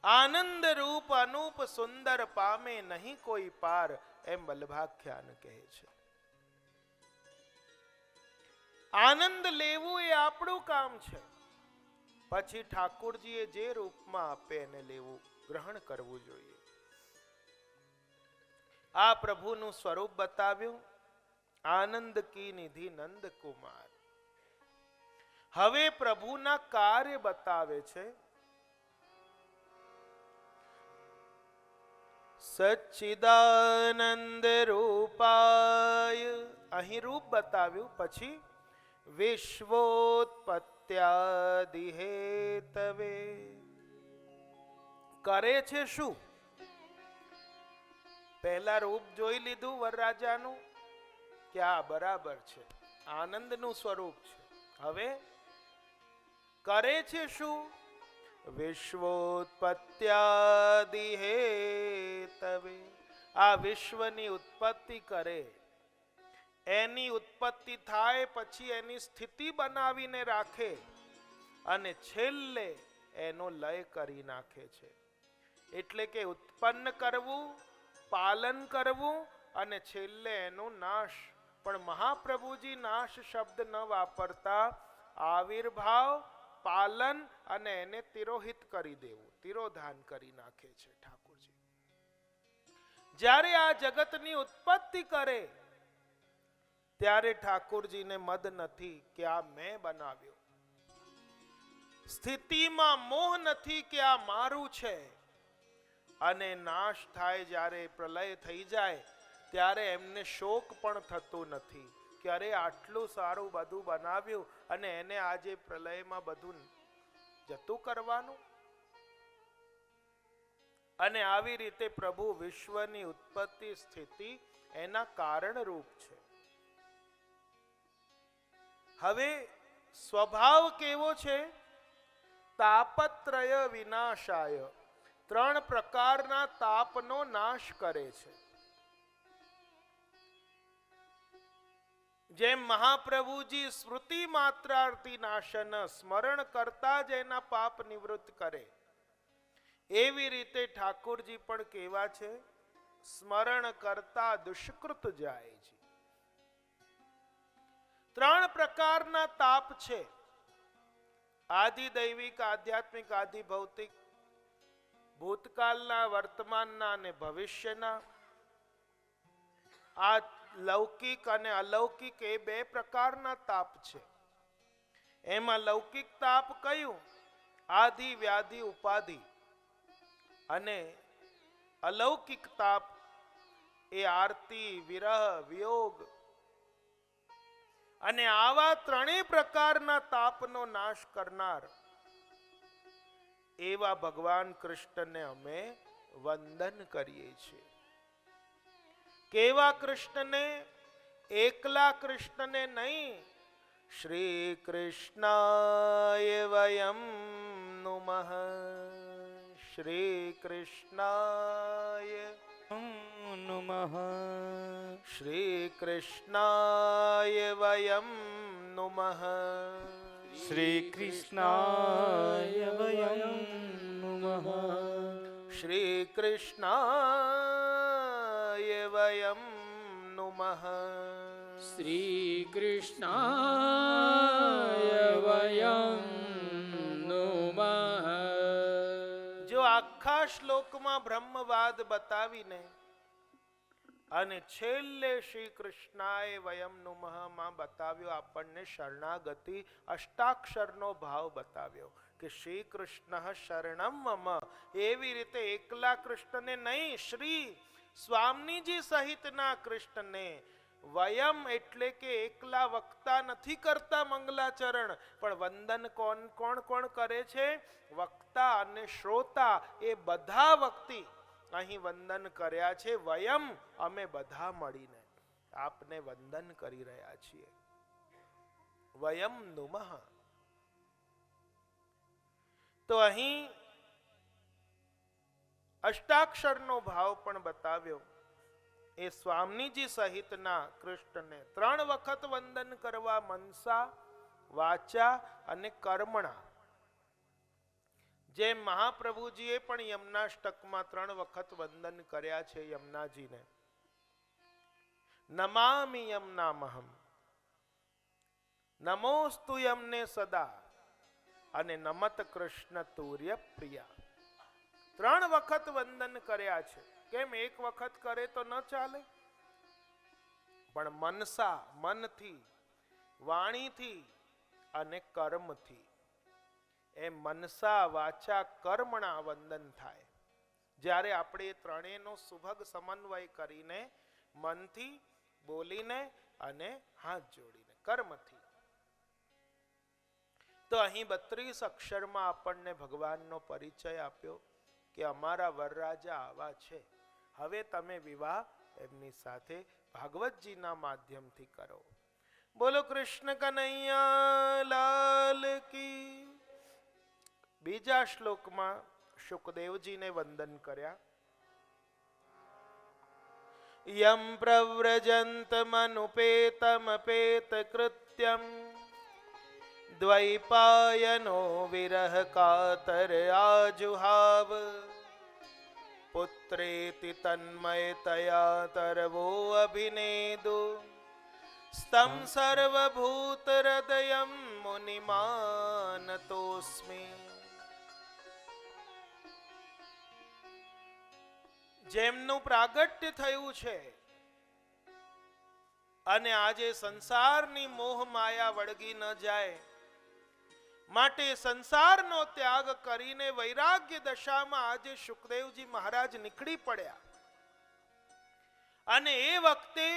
આનંદ રૂપ અનુપ સુંદર પામે નહીં કોઈ પાર, એમ વલ્લભાખ્યાન કહે છે. આનંદ લેવું એ આપણું કામ છે, પછી ઠાકોરજીએ જે રૂપમાં આપે એને લેવું, ગ્રહણ કરવું જોઈએ. આ પ્રભુનું સ્વરૂપ બતાવ્યું, આનંદ કી નિધિ નંદ કુમાર. હવે પ્રભુના કાર્ય બતાવે છે. સચ્ચિદાનંદ રૂપાય, અહીં રૂપ બતાવ્યું, પછી વિશ્વોત્પત્યાદિ હેતવે, કરે છે શું? પહેલા રૂપ જોઈ લીધું વરરાજાનું કે આ બરાબર છે, આનંદનું સ્વરૂપ છે. હવે કરે છે શું? વિશ્વોત્પત્યાદિ હેતવે, આ વિશ્વની ઉત્પત્તિ કરે, એની ઉત્પત્તિ થાય પછી એની સ્થિતિ બનાવીને રાખે અને છેલ્લે એનો લય કરી નાખે છે. એટલે કે ઉત્પન્ન કરવું, પાલન કરવું અને છેલ્લે એનો નાશ. પણ મહાપ્રભુજી નાશ શબ્દ ન વાપરતા આવિર્ભાવ, પાલન અને એને તિરોહિત કરી દેવું, તિરોધાન કરી નાખે છે ઠાકોરજી. જ્યારે આ જગતની ઉત્પત્તિ કરે ત્યારે ઠાકોરજીને મદ નથી કે આ મેં બનાવ્યો. સ્થિતિમાં મોહ નથી કે આ મારું છે. અને નાશ થાય, જ્યારે પ્રલય થઈ જાય ત્યારે એમને શોક પણ થતું નથી કે અરે આટલું સારું બધું બનાવ્યું અને એને આજે પ્રલયમાં બધું જતું કરવાનું. અને આવી રીતે પ્રભુ વિશ્વની ઉત્પત્તિ સ્થિતિ એના કારણ રૂપ છે. હવે સ્વભાવ કેવો છે? તાપત્રય વિનાશાય, 3 પ્રકારના તાપનો નાશ કરે છે. જેમ મહાપ્રભુજી સ્મૃતિ માત્રાર્થી નાશન, સ્મરણ કરતા જ એના પાપ નિવૃત્ત કરે, એવી રીતે ઠાકોરજી પણ કેવા છે? સ્મરણ કરતા દુષ્કૃત જાય છે. 3 પ્રકારના તાપ છે: આધિદૈવિક, આધ્યાત્મિક, આધિભૌતિક. ભૂતકાળના, વર્તમાનના અને ભવિષ્યના. આ લૌકિક અને અલૌકિક એ 2 પ્રકારના તાપ છે. એમાં લૌકિક તાપ કયું? આધિ, વ્યાધિ, ઉપાધિ. અને અલૌકિક તાપ એ આરતી, વિરહ, વિયોગ. અને આવા 3 પ્રકારના તાપનો નાશ કરનાર એવા ભગવાન કૃષ્ણને અમે વંદન કરીએ છીએ. કેવા કૃષ્ણને? એકલા કૃષ્ણને નહીં, શ્રી કૃષ્ણાય વયમ નુમઃ, શ્રી કૃષ્ણાય નુમઃ, શ્રી કૃષ્ણાય વયમ નુમઃ, શ્રી કૃષ્ણાય વયમ નુમઃ, શ્રી કૃષ્ણાય વયમ નુમઃ, શ્રી કૃષ્ણાય વયમ નુમઃ. જો આખા શ્લોકમાં બ્રહ્મવાદ બતાવીને અને છેલ્લે શ્રી કૃષ્ણાય વયમ નુમઃ માં બતાવ્યો આપણને શરણાગતિ, અષ્ટાક્ષરનો ભાવ બતાવ્યો કે શ્રી કૃષ્ણ શરણમ મમ. એવી રીતે એકલા કૃષ્ણને નહીં, શ્રી સ્વામીજી સહિતના કૃષ્ણને વયમ એટલે કે એકલા વક્તા નથી કરતા મંગલાચરણ, પણ વંદન કોણ કોણ કરે છે? વક્તા અને શ્રોતા, એ બધા વક્તી અહીં વંદન કર્યા છે. વયમ અમે બધા મળીને આપને વંદન કરી રહ્યા છીએ. વયમ નુમઃ. તો અહીં અષ્ટાક્ષરનો ભાવ પણ બતાવ્યો. એ સ્વામીજી સહિતના કૃષ્ણને 3 વખત વંદન કરવા, મનસા, વાચા અને કર્મણા. જેમ મહાપ્રભુજીએ પણ યમનાષ્ટકમાં 3 વખત વંદન કર્યા છે યમુનાજીને. નમામિ યમનામહમ, નમોસ્તુ યમને સદા, અને નમત કૃષ્ણ તુર્ય પ્રિયા. 3 વખત વંદન કર્યા છે. કેમ એક વખત કરે તો ન ચાલે? પણ મનસા, મનથી, વાણીથી અને કર્મથી, એમ મનસા વાચા કર્મણા વંદન થાય. જ્યારે આપણે એ ત્રણેયનો સુભગ સમન્વય કરીને મનથી, બોલીને અને હાથ જોડીને કર્મથી, તો અહીં 32 અક્ષરમાં આપણને ભગવાનનો પરિચય આપ્યો કે અમારા વરરાજા આવા છે. હવે તમે વિવાહ એમની સાથે ભાગવતજીના માધ્યમથી કરો. બોલો કૃષ્ણ કનૈયા લાલ કી. બીજા શ્લોકમાં શુકદેવજીને વંદન કર્યા. યમ પ્રવ્રજંતમનુપેતમપેત કૃત્યમ દ્વૈપાયનો વિરહ કાતર આજુહાવ પુત્રેતિ તન્મયતયા તરવો અભિનેદુ સ્તમ સર્વભૂત હૃદયમ મુનિમાનતોસ્મિ. જેમનું પ્રાગટ્ય થયું છે અને આજે સંસારની મોહ માયા વળગી ન જાય માટે સંસારનો ત્યાગ કરીને વૈરાગ્ય દશામાં આજે શુકદેવજી મહારાજ નીકળી પડ્યા. અને એ વખતે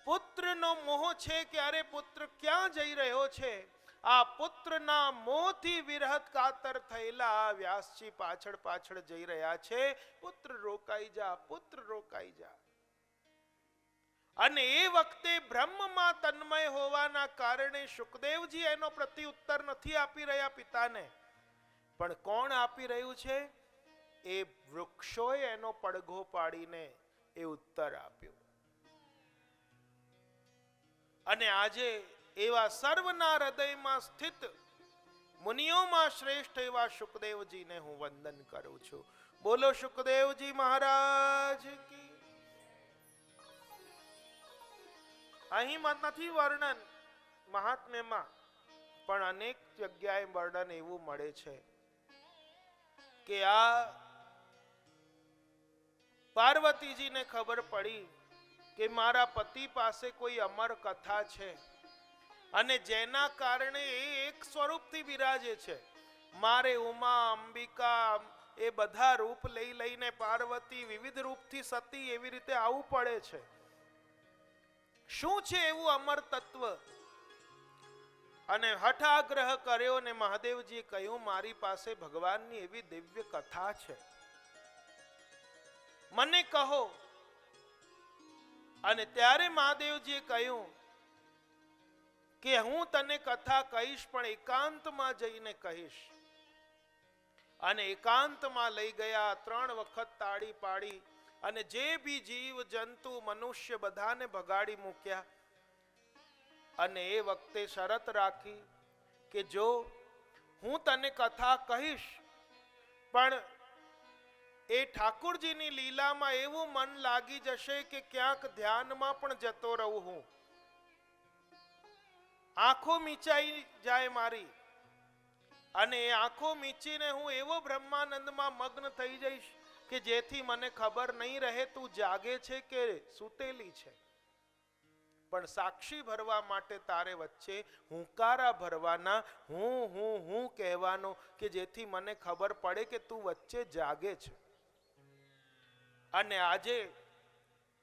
પુત્રનો મોહ છે કે અરે પુત્ર ક્યાં જઈ રહ્યો છે, આ પુત્રના મોહથી વિરહત કાતર થયેલા વ્યાસજી પાછળ પાછળ જઈ રહ્યા છે. પુત્ર રોકાઈ જા, પુત્ર રોકાઈ જા. અને એ વખતે બ્રહ્મમાં તન્મય હોવાના કારણે શુકદેવજી એનો પ્રત્યુત્તર નથી આપી રહ્યા પિતાને, પણ કોણ આપી રહ્યું છે? એ વૃક્ષોએ એનો પડઘો પાડીને એ ઉત્તર આપ્યો. અને આજે એવા સર્વના હૃદયમાં સ્થિત મુનિઓમાં શ્રેષ્ઠ એવા શુકદેવજીને હું વંદન કરું છું. બોલો શુકદેવજી મહારાજ કી. અહીં નથી વર્ણન મહાત્મ્યમાં, પણ અનેક જગ્યાએ વર્ણન એવું મળે છે કે આ પાર્વતીજીને ખબર પડી કે મારા પતિ પાસે કોઈ અમર કથા છે અને જેના કારણે એ એક સ્વરૂપથી બિરાજે છે. મારે ઉમા, અંબિકા એ બધા રૂપ લઈ લઈને પાર્વતી વિવિધ રૂપથી સતી એવી રીતે આવવું પડે છે. શું છે એવું અમર તત્વ? અને હઠાગ્રહ કર્યો ને મહાદેવજીએ કહ્યું મારી પાસે ભગવાનની એવી દિવ્ય કથા છે, મને કહો. અને ત્યારે મહાદેવજીએ કહ્યું કે હું તને કથા કહીશ પણ એકાંતમાં જઈને કહીશ. અને એકાંતમાં લઈ ગયા. 3 વખત તાળી પાડી અને જે બી જીવ જંતુ મનુષ્ય બધાને ભગાડી મૂક્યા. અને એ વખતે શરત રાખી કે જો હું તને કથા કહીશ પણ એ ઠાકોરજીની લીલામાં એવું મન લાગી જશે કે ક્યાંક ધ્યાનમાં પણ જતો રહું હું, આંખો મીચાઈ જાય મારી, અને એ આંખો મીચીને હું એવો બ્રહ્માનંદમાં મગ્ન થઈ જઈશ કે જેથી મને ખબર નહીં રહે તું જાગે છે કે સૂતેલી છે. પણ સાક્ષી ભરવા માટે તારે વચ્ચે હુંકારા ભરવાના, હું હું હું કહેવાનો કે જેથી મને ખબર પડે કે તું વચ્ચે જાગે છે. અને આજે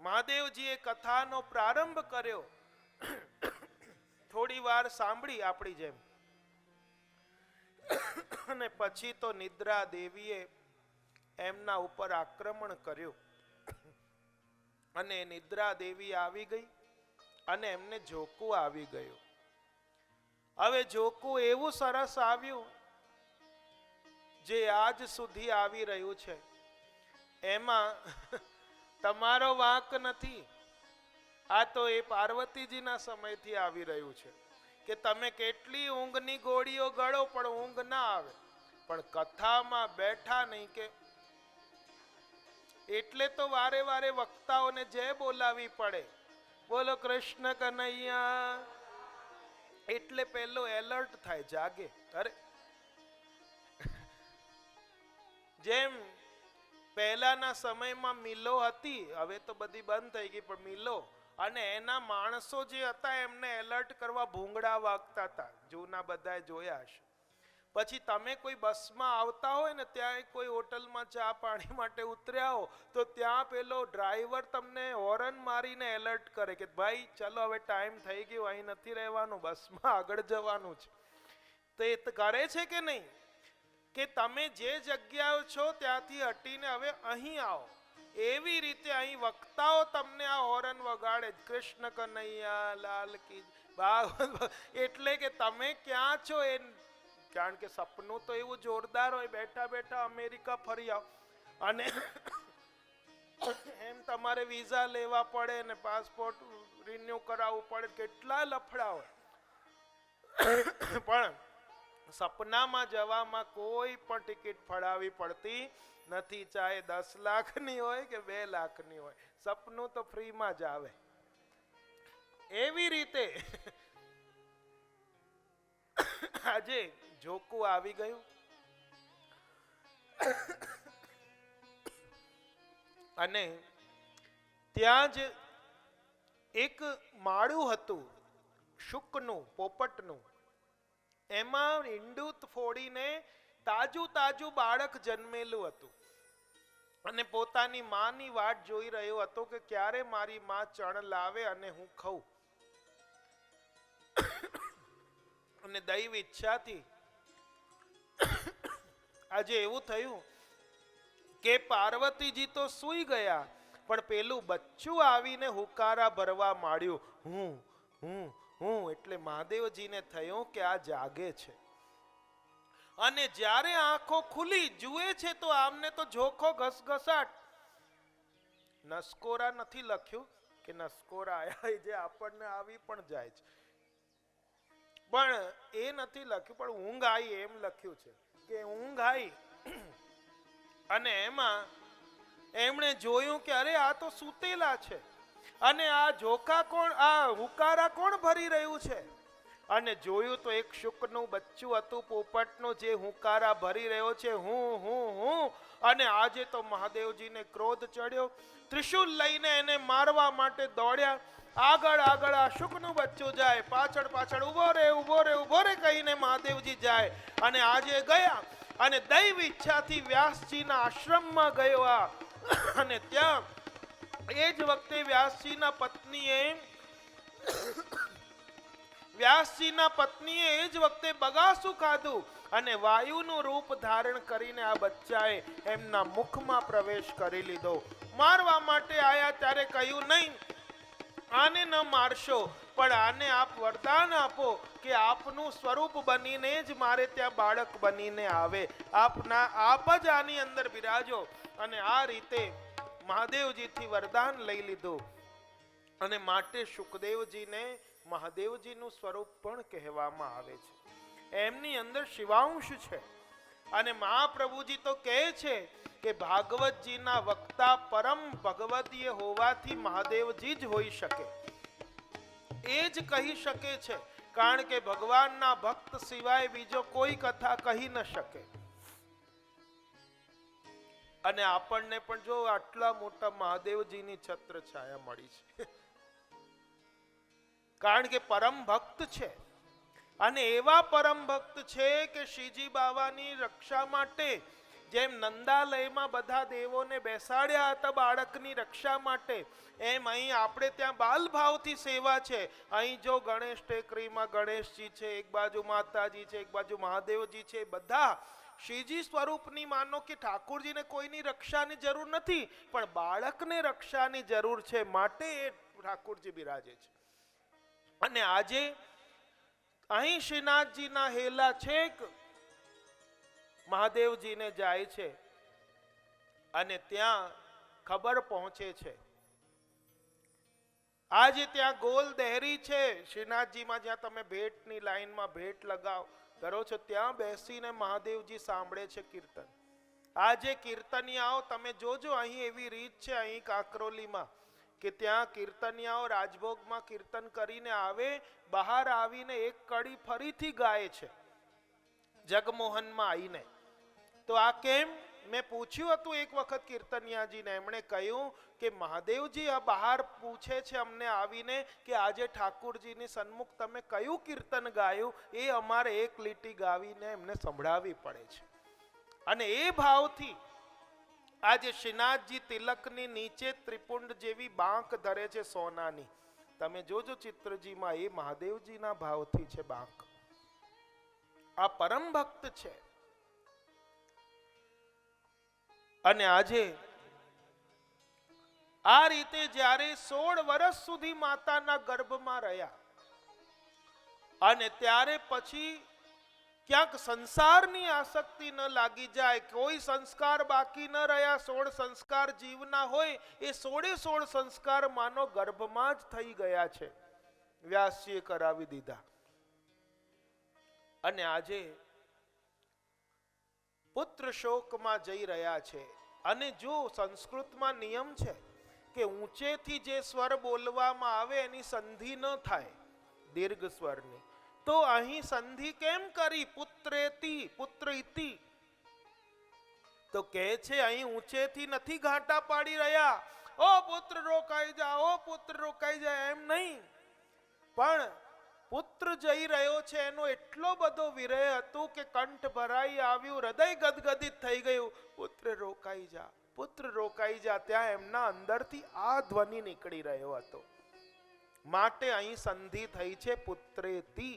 મહાદેવજીએ કથાનો પ્રારંભ કર્યો. થોડી વાર સાંભળી આપણી જેમ, અને પછી તો નિદ્રા દેવીએ એમના ઉપર આક્રમણ કર્યું. અને નિદ્રા દેવી આવી ગઈ અને એમને જોકું આવી ગયું. હવે જોકું એવું સરસ આવ્યું જે આજ સુધી આવી રહ્યું છે. એમાં તમારો વાંક નથી. આ તો એ પાર્વતીજીના સમયથી આવી રહ્યું છે કે તમે કેટલી ઊંઘની ગોળીઓ ગળો પણ ઊંઘ ના આવે. પણ કથામાં બેઠા નહીં કે એટલે તો વારે વારે વક્તાઓને જય બોલાવી પડે, બોલો કૃષ્ણ કનૈયા, એટલે પેલો એલર્ટ થાય, જાગે. અરે જેમ પહેલાના સમયમાં મિલો હતી, હવે તો બધી બંધ થઈ ગઈ, પણ મિલો અને એના માણસો જે હતા એમને એલર્ટ કરવા ભૂંગળા વાગતા હતા, જૂના બધાએ જોયા હશે. પછી તમે કોઈ બસમાં આવતા હોય ને, ત્યાં કોઈ હોટલમાં ચા પાણી માટે ઉતર્યા હો, તો ત્યાં પેલો ડ્રાઈવર તમને હોર્ન મારીને એલર્ટ કરે કે ભાઈ ચલો હવે ટાઈમ થઈ ગયો, અહીં નથી રહેવાનું, બસમાં આગળ જવાનું છે. તો એ કરે છે કે નહીં, કે તમે જે જગ્યાએ છો ત્યાંથી હટીને હવે અહીં આવો. એવી રીતે અહીં વક્તાઓ તમને આ હોર્ન વગાડે, કૃષ્ણ કનૈયા લાલ કી ભાગવત, એટલે કે તમે ક્યાં છો એ, કારણ કે સપનું તો એવું જોરદાર હોય, બેઠા બેઠા અમેરિકા ફરી આવો, અને એમ તમારે વિઝા લેવા પડે ને પાસપોર્ટ રિન્યુ કરાવવું પડે, કેટલા લફડા હોય. પણ સપનામાં જવામાં કોઈ પણ ટિકિટ ફળાવી પડતી નથી, ચાહે 10 લાખની હોય કે 2 લાખની હોય, સપનું તો ફ્રીમાં જ આવે. એવી રીતે આજે જોકું આવી ગયું અને ત્યાં જ એક માળું હતું શુકનું, પોપટનું, એમાં ઈંડું ફોડીને તાજું બાળક જન્મેલું હતું અને પોતાની માની વાટ જોઈ રહ્યો હતો કે ક્યારે મારી માં ચણ લાવે અને હું ખાઉં. અને દૈવ ઈચ્છાથી આજે એવું થયું કે પાર્વતીજી તો સૂઈ ગયા, પણ પેલું બચ્ચું આવીને હુકારા ભરવા માંડ્યું, હું હું હું, એટલે મહાદેવજીને થયું કે આ જાગે છે. અને જ્યારે આંખો ખુલી જુએ છે તો આમને તો જોખો ઘસઘસાટ. નસકોરા નથી લખ્યું કે નસકોરા આયા, જે આપણને આવી પણ જાય છે, પણ એ નથી લખ્યું, પણ ઊંઘ આવી એમ લખ્યું છે કે ઊંઘ આવી. અને એમાં એમણે જોયું કે અરે આ તો સૂતેલા છે, અને આ જોખા કોણ, આ હુકારા કોણ ભરી રહ્યું છે. અને જોયું તો એક શુકનું બચ્ચું હતું પોપટનું, જે હુકારા ભરી રહ્યો છે, હું હું હું. અને આજે તો મહાદેવજીને ક્રોધ ચડ્યો, ત્રિશુલ લઈને એને મારવા માટે દોડ્યા. આગળ આગળ આ શુકનું બચ્ચું જાય, પાછળ પાછળ ઉભો રે ઉભો રે ઉભો રે કહીને મહાદેવજી જાય. અને આજે ગયા અને દૈવ ઈચ્છાથી વ્યાસજીના આશ્રમમાં ગયો આ, અને ત્યાં એ જ વખતે વ્યાસજીના પત્નીએ એ જ વખતે બગાસું ખાધું, અને વાયુનું રૂપ ધારણ કરીને આ બચ્ચાએ એમના મુખમાં પ્રવેશ કરી લીધો. મારવા માટે આયા ત્યારે કહ્યું નહીં, આને ન મારશો, પણ આને આપ વરદાન આપો કે આપનું સ્વરૂપ બનીને જ મારે ત્યાં બાળક બનીને આવે, આપ જ આની અંદર બિરાજો. અને આ રીતે મહાદેવજીથી વરદાન લઈ લીધું. અને માટે શુકદેવજીને મહાદેવજીનું સ્વરૂપ પણ કહેવામાં આવે છે. એમની અંદર શિવાંશ છે. અને મહાપ્રભુજી તો કહે છે કે ભાગવતજીના વક્તા પરમ ભગવદીય હોવાથી મહાદેવજી જ હોઈ શકે, એ જ કહી શકે છે, કારણ કે ભગવાનના ભક્ત સિવાય બીજો કોઈ કથા કહી ન શકે. અને આપણને પણ જો આટલા મોટા મહાદેવજીની છત્ર છાયા મળી છે, કારણ કે પરમ ભક્ત છે. અને એવા પરમ ભક્ત છે કે શ્રીજી બાવાની રક્ષા માટે, જેમ નંદાલયમાં બધા દેવોને બેસાડ્યા હતા બાળકની રક્ષા માટે, એમ અહીં આપણે ત્યાં બાલ ભાવથી સેવા છે. અહીં જો ગણેશ ટેકરીમાં ગણેશજી છે, એક બાજુ માતાજી છે, એક બાજુ મહાદેવજી છે, બધા શ્રીજી સ્વરૂપની. માનો કે ઠાકોરજીને કોઈની રક્ષાની જરૂર નથી, પણ બાળકને રક્ષાની જરૂર છે, માટે એ ઠાકોરજી બિરાજે છે. અને આજે અહીં શ્રીનાથજીના હેલા છેક મહાદેવજીને જાય છે, અને ત્યાં ખબર પહોંચે છે. આજે ત્યાં ગોલ દેહરી છે શ્રીનાથજીમાં, જ્યાં તમે ભેટની લાઈનમાં ભેટ લગાવ કરો છો ત્યાં બેસીને મહાદેવજી સાંભળે છે કીર્તન. આજે કીર્તનિયાઓ તમે જોજો, અહીં એવી રીત છે અહીં કાકરોલીમાં કે ત્યાં કીર્તનિયાઓ રાજભોગમાં કીર્તન કરીને આવે, બહાર આવીને એક કડી ફરીથી ગાય છે જગમોહનમાં આવીને. તો આ કેમ? મેં પૂછ્યું હતું એક વખત કીર્તનિયાજીને, એમણે કહ્યું કે મહાદેવજી આ બહાર પૂછે છે અમને આવીને કે આજે ઠાકુરજીની સન્મુખ તમે કયું કીર્તન ગાયું, એ અમારે એક લીટી ગાવીને એમને સંભળાવી પડે છે. અને એ ભાવથી આજે શ્રીનાથજી તિલકની નીચે ત્રિપુંડ જેવી બાંક ધરે છે સોનાની. તમે જોજો ચિત્રજીમાં, એ મહાદેવજીના ભાવથી છે બાંક. આ પરમ ભક્ત છે. અને આજે આ રીતે જ્યારે 16 વર્ષ સુધી માતાના ગર્ભમાં રહ્યા અને ત્યારે પછી ક્યાંક સંસારની આસક્તિ ન લાગી જાય, કોઈ સંસ્કાર બાકી ન રહ્યા. 16 સંસ્કાર જીવના હોય એ 16 સંસ્કાર માનો ગર્ભમાં જ થઈ ગયા છે. વ્યાસજીએ કરાવી દીધા. અને આજે પુત્ર શોકમાં જઈ રહ્યા છે. અને જો સંસ્કૃતમાં નિયમ છે કે ઊંચેથી જે સ્વર બોલવામાં આવે એની સંધિ ન થાય દીર્ઘ સ્વરની, તો અહીં સંધિ કેમ કરી? પુત્રેતિ, પુત્ર ઇતિ. તો કહે છે અહીં ઊંચેથી નથી ઘાટા પાડી રહ્યા, ઓ પુત્ર રોકાઈ જા, ઓ પુત્ર રોકાઈ જા, એમ નહીં. પણ પુત્ર જઈ રહ્યો છે એનો એટલો બધો વિરહ હતો કે કંઠ ભરાઈ આવ્યું, હૃદય ગદગદિત થઈ ગયું. પુત્ર રોકાઈ જા, પુત્ર રોકાઈ જા. ત્યાં એમના અંદરથી આ ધ્વનિ નીકળી રહ્યો હતો. માટે અહીં સંધિ થઈ છે પુત્રેતિ.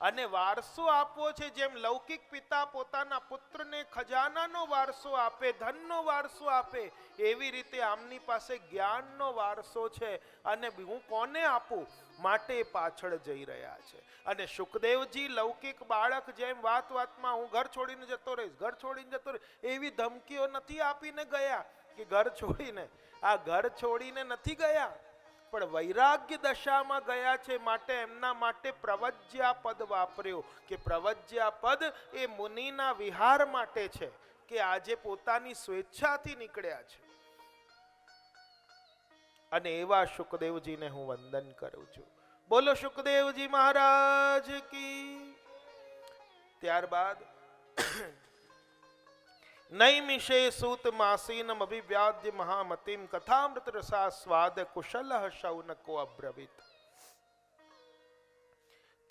અને વારસો આપવો છે. જેમ લૌકિક પિતા પોતાના પુત્રને ખજાનાનો વારસો આપે, ધનનો વારસો આપે, એવી રીતે આમની પાસે જ્ઞાનનો વારસો છે. અને હું કોને આપું? માટે પાછળ જઈ રહ્યા છે. અને સુખદેવજી લૌકિક બાળક જેમ વાત વાતમાં હું ઘર છોડીને જતો રહીશ, ઘર છોડીને જતો રહીશ, એવી ધમકીઓ નથી આપીને ગયા કે ઘર છોડીને. આ ઘર છોડીને નથી ગયા, પણ વૈરાગ્ય દશામાં ગયા છે. માટે એમના માટે પ્રવજ્યા પદ વાપર્યો કે પ્રવજ્યા પદ એ મુનિના વિહાર માટે છે, કે આજે પોતાની સ્વેચ્છાથી નીકળ્યા છે. અને એવા સુખદેવજીને હું વંદન કરું છું. બોલો સુખદેવજી મહારાજ કી. ત્યારબાદ નૈમિષે સૂત માસીનમ અભિવ્યાજ્ય મહામતિમ કથામૃત રસા સ્વાદ કુશલઃ શૌનકો અબ્રવીત.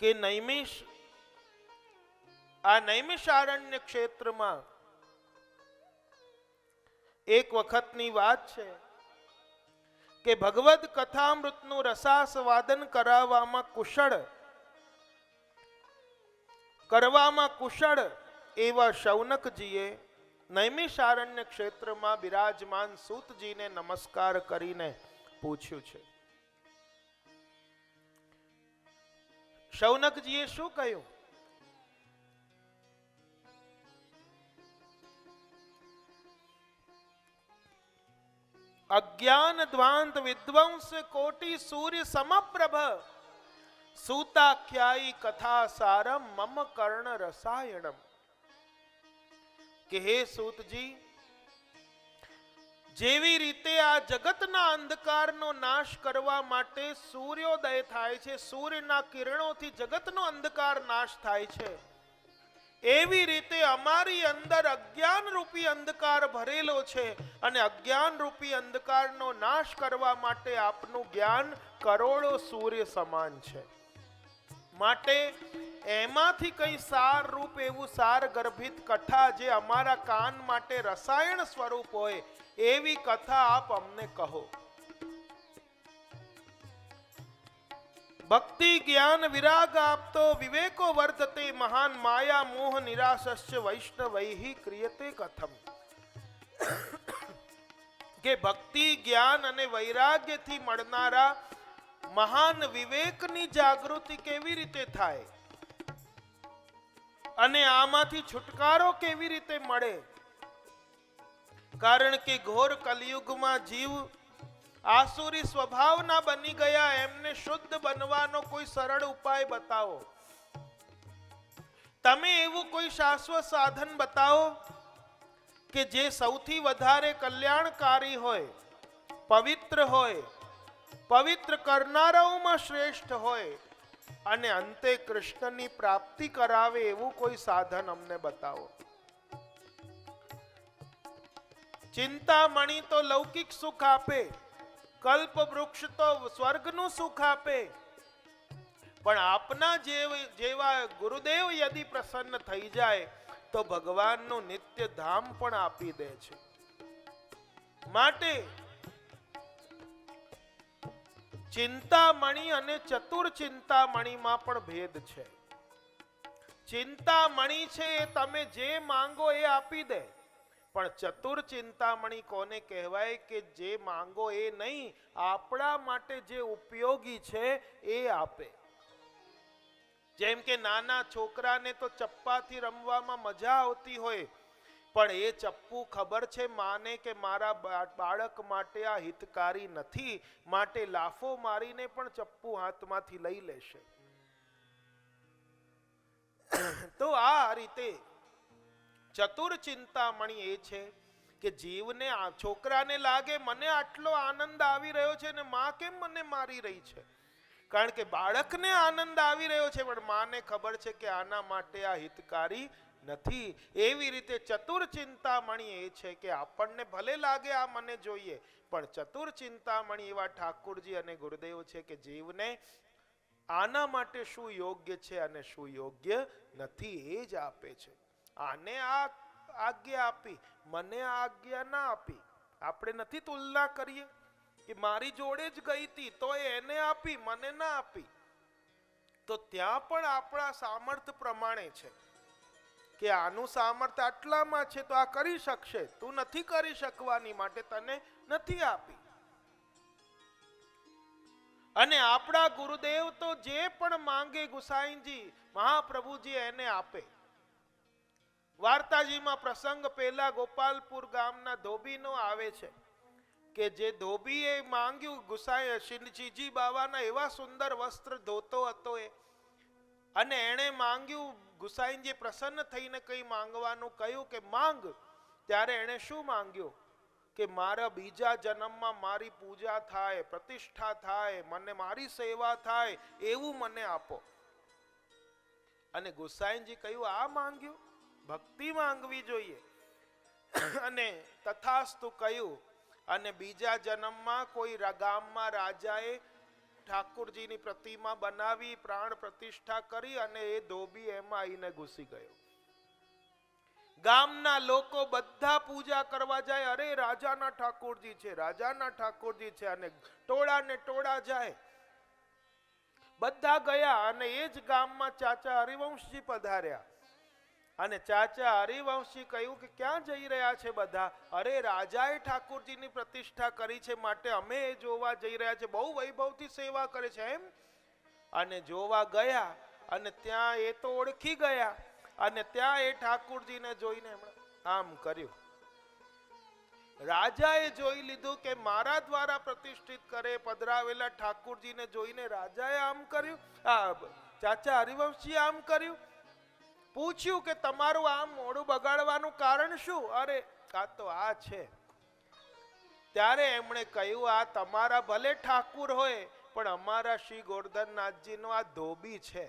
કે નૈમિષ, આ નૈમિષારણ્ય ક્ષેત્રમાં એક વખતની વાત છે કે ભગવદ કથામૃતનું રસાસ્વાદન કરવામાં કુશળ એવા શૌનકજીએ નૈમિષારણ્ય ક્ષેત્રમાં બિરાજમાન સૂતજીને નમસ્કાર કરીને પૂછ્યું છે. શૌનકજીએ શું કહ્યું? અજ્ઞાન ધ્વાંત વિદ્વંસ કોટિ સૂર્ય સમપ્રભ સૂતાખ્યાયી કથા સારમ મમ કર્ણ રસાયણમ. કે હે સૂતજી, જેવી રીતે આ જગતના અંધકારનો નાશ કરવા માટે સૂર્યોદય થાય છે, સૂર્યના કિરણોથી જગતનો અંધકાર નાશ થાય છે, એવી રીતે અમારી અંદર અજ્ઞાન રૂપી અંધકાર ભરેલો છે. અને અજ્ઞાન રૂપી અંધકારનો નાશ કરવા માટે આપનું જ્ઞાન કરોડો સૂર્ય સમાન છે. માટે એમાંથી કઈ સાર રૂપ એવું સાર ગર્ભિત કથા જે અમારા કાન માટે રસાયણ સ્વરૂપ હોય એવી કથા આપ અમને કહો. ભક્તિ જ્ઞાન વિરાગ આપતો વિવેકો વર્ધતે મહાન માયા મોહ નિરાશસ્ય વૈષ્ણવૈહિ ક્રિયતે કથમ. કે ભક્તિ જ્ઞાન અને વૈરાગ્યથી મળનારા મહાન વિવેકની જાગૃતિ કેવી રીતે થાય અને આમાંથી છુટકારો કેવી રીતે મળે. કારણ કે ઘોર કલિયુગમાં જીવ આસુરી સ્વભાવના બની ગયા, એમને શુદ્ધ બનવાનો કોઈ સરળ ઉપાય બતાવો. તમે એવું કોઈ શાશ્વત સાધન બતાવો કે જે સૌથી વધારે કલ્યાણકારી હોય, પવિત્ર હોય, પવિત્ર કરનારાઓમાં શ્રેષ્ઠ હોય અને અંતે કૃષ્ણની પ્રાપ્તિ કરાવે એવું કોઈ સાધન અમને બતાવો. ચિંતામણી તો લૌકિક સુખ આપે, કલ્પ વૃક્ષ તો સ્વર્ગનું સુખ આપે, પણ આપના જેવા ગુરુદેવ યદિ પ્રસન્ન થઈ જાય તો ભગવાનનું નિત્ય ધામ પણ આપી દે છે. માટે ચિંતામણી અને ચતુર ચિંતામણીમાં પણ ભેદ છે. ચિંતામણી છે એ તમે જે માંગો એ આપી દે, પણ ચતુર ચિંતામણી કોને કહેવાય કે જે માંગો એ નહીં, આપણા માટે જે ઉપયોગી છે એ આપે. જેમ કે નાના છોકરાને તો ચપ્પાથી રમવામાં મજા આવતી હોય, પણ એ ચપ્પુ ખબર છે માને કે મારા બાળક માટે આ હિતકારી નથી, માટે લાફો મારીને પણ ચપ્પુ હાથમાંથી લઈ લેશે. તો આ રીતે ચતુર ચિંતામણી એ છે કે જીવને, છોકરાને લાગે મને આટલો આનંદ આવી રહ્યો છે ને માં કેમ મને મારી રહી છે, કારણ કે બાળકને આનંદ આવી રહ્યો છે પણ માને ખબર છે કે આના માટે આ હિતકારી નથી. એવી રીતે ચતુર ચિંતામણી એ છે કે આપણને ભલે લાગે આ મને જોઈએ, પણ ચતુર ચિંતામણી એવા ઠાકોરજી અને ગુરુદેવ છે કે જીવને આના માટે શું યોગ્ય છે અને શું યોગ્ય નથી એ જ આપે છે. આને આ આજ્ઞા આપી, મને આ આજ્ઞા ના આપી. આપણે નથી તુલના કરીએ કે મારી જોડે જ ગઈ હતી તો એને આપી, મને ના આપી. તો ત્યાં પણ આપણા સામર્થ્ય પ્રમાણે છે કે આનું સામર્થ્ય આટલામાં છે તો આ કરી શકશે, તું નથી કરી શકવાની માટે તને નથી આપી. અને આપણા ગુરુદેવ તો જે પણ માંગે ગુસાઈજી મહાપ્રભુજી એને આપે. વાર્તાજીમાં પ્રસંગ પહેલા ગોપાલપુર ગામના ધોબીનો આવે છે કે જે ધોબીએ માંગ્યું, ગુસાઈ શ્રીજી બાવાના એવા સુંદર વસ્ત્ર ધોતો હતો એ, અને એણે માંગ્યું, ગુસાઈજી પ્રસન્ન થઈને કઈ માંગવાનું કહ્યું કે માંગ. ત્યારે એણે શું માંગ્યું કે મારા બીજા જન્મમાં મારી પૂજા થાય, પ્રતિષ્ઠા થાય, મને મારી સેવા થાય એવું મને આપો. અને ગુસાઈજી કહ્યું આ માંગ્યું, ભક્તિ માંગવી જોઈએ. અને તથાસ્તુ કહ્યું. અને બીજા જન્મમાં કોઈ ગામમાં રાજાએ ઠાકોરજીની પ્રતિમા બનાવી, પ્રાણ પ્રતિષ્ઠા કરી અને એ ધોબી એમાં આવીને ઘૂસી ગયો. ગામના લોકો બધા પૂજા કરવા જાય, અરે રાજાના ઠાકોરજી છે, રાજાના ઠાકોરજી છે, અને ટોળા ને ટોળા જાય. બધા ગયા અને એ જ ગામમાં ચાચા હરિવંશજી પધાર્યા. અને ચાચા હરિવંશજી કહ્યું કે ક્યાં જઈ રહ્યા છે બધા? અરે રાજાએ ઠાકોરજીની પ્રતિષ્ઠા કરી છે માટે અમે એ જોવા જઈ રહ્યા છે, બહુ વૈભવથી સેવા કરે છે એમ. અને જોવા ગયા અને ત્યાં એ તો ઓળખી ગયા, અને ત્યાં એ ઠાકોરજીને જોઈને આમ કર્યું. રાજાએ જોઈ લીધું કે મારા દ્વારા પ્રતિષ્ઠિત કરે પધરાવેલા ઠાકોરજીને જોઈને રાજાએ આમ કર્યું, ચાચા હરિવંશજી આમ કર્યું. પૂછ્યું કે તમારું આમ મોઢું બગાડવાનું કારણ શું? અરે આ તો આ છે. ત્યારે એમણે કહ્યું આ તમારા ભલે ઠાકુર હોય પણ અમારા શ્રી ગોરધનનાથજીનો આ ધોબી છે.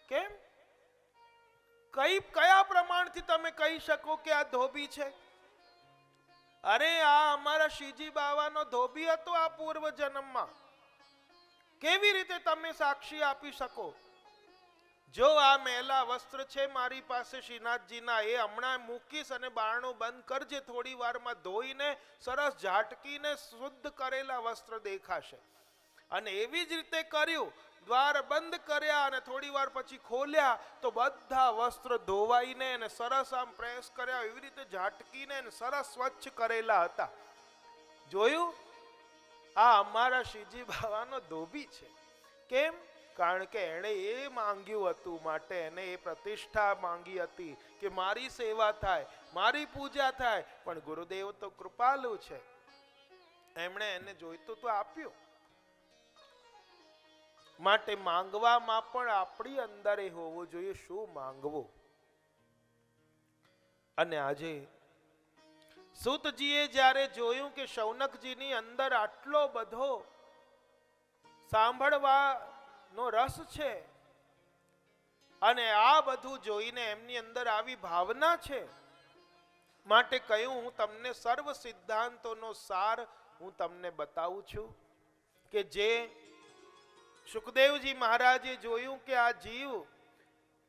કેમ? કયા પ્રમાણથી તમે કહી શકો કે આ ધોબી છે? અરે આ અમારા શ્રીજી બાવાનો ધોબી હતો આ પૂર્વ જન્મમાં. કેવી રીતે તમે સાક્ષી આપી શકો? જો આ મેલા વસ્ત્ર છે મારી પાસે શ્રીનાથજીના, એ હમણાં મૂકીશ અને બારણું બંધ કરજે, થોડી વારમાં ધોઈને સરસ ઝાટકીને શુદ્ધ કરેલા વસ્ત્ર દેખાશે. અને એવી જ રીતે કર્યું. દ્વાર બંધ કર્યા અને થોડી વાર પછી ખોલ્યા તો બધા વસ્ત્ર ધોવાઈને અને સરસ આમ પ્રેસ કર્યા, એવી રીતે ઝાટકીને સરસ સ્વચ્છ કરેલા હતા. જોયું? આ અમારા શ્રીજી બાવાનો ધોબી છે. કેમ? કારણ કે એણે એ માંગ્યું હતું, માટે એને એ પ્રતિષ્ઠા માંગી હતી કે મારી સેવા થાય, મારી પૂજા થાય. પણ ગુરુદેવ તો કૃપાલુ છે, એમણે એને જોઈતું તો આપ્યું. માટે માંગવામાં પણ આપણી અંદર એ હોવું જોઈએ શું માંગવું. અને આજે સૂતજીએ જ્યારે જોયું કે શૌનકજીની અંદર આટલો બધો સાંભળવાનો રસ છે અને આ બધું જોઈને એમની અંદર આવી ભાવના છે, માટે કહ્યું હું તમને સર્વ સિદ્ધાંતોનો સાર હું તમને બતાવું છું કે જે સુખદેવજી મહારાજે જોયું કે આ જીવ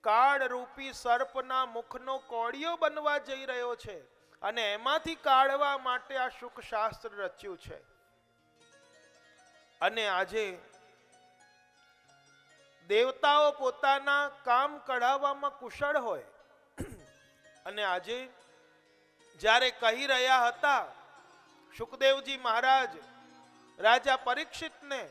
કાળ રૂપી સર્પના મુખનો કોળિયો બનવા જઈ રહ્યો છે અને એમાંથી કાઢવા માટે આ શુક શાસ્ત્ર રચ્યું છે. અને આજે દેવતાઓ પોતાના કામ કઢાવવામાં કુશળ હોય અને આજે જ્યારે કહી રહ્યા હતા સુખદેવજી મહારાજ રાજા પરીક્ષિતને,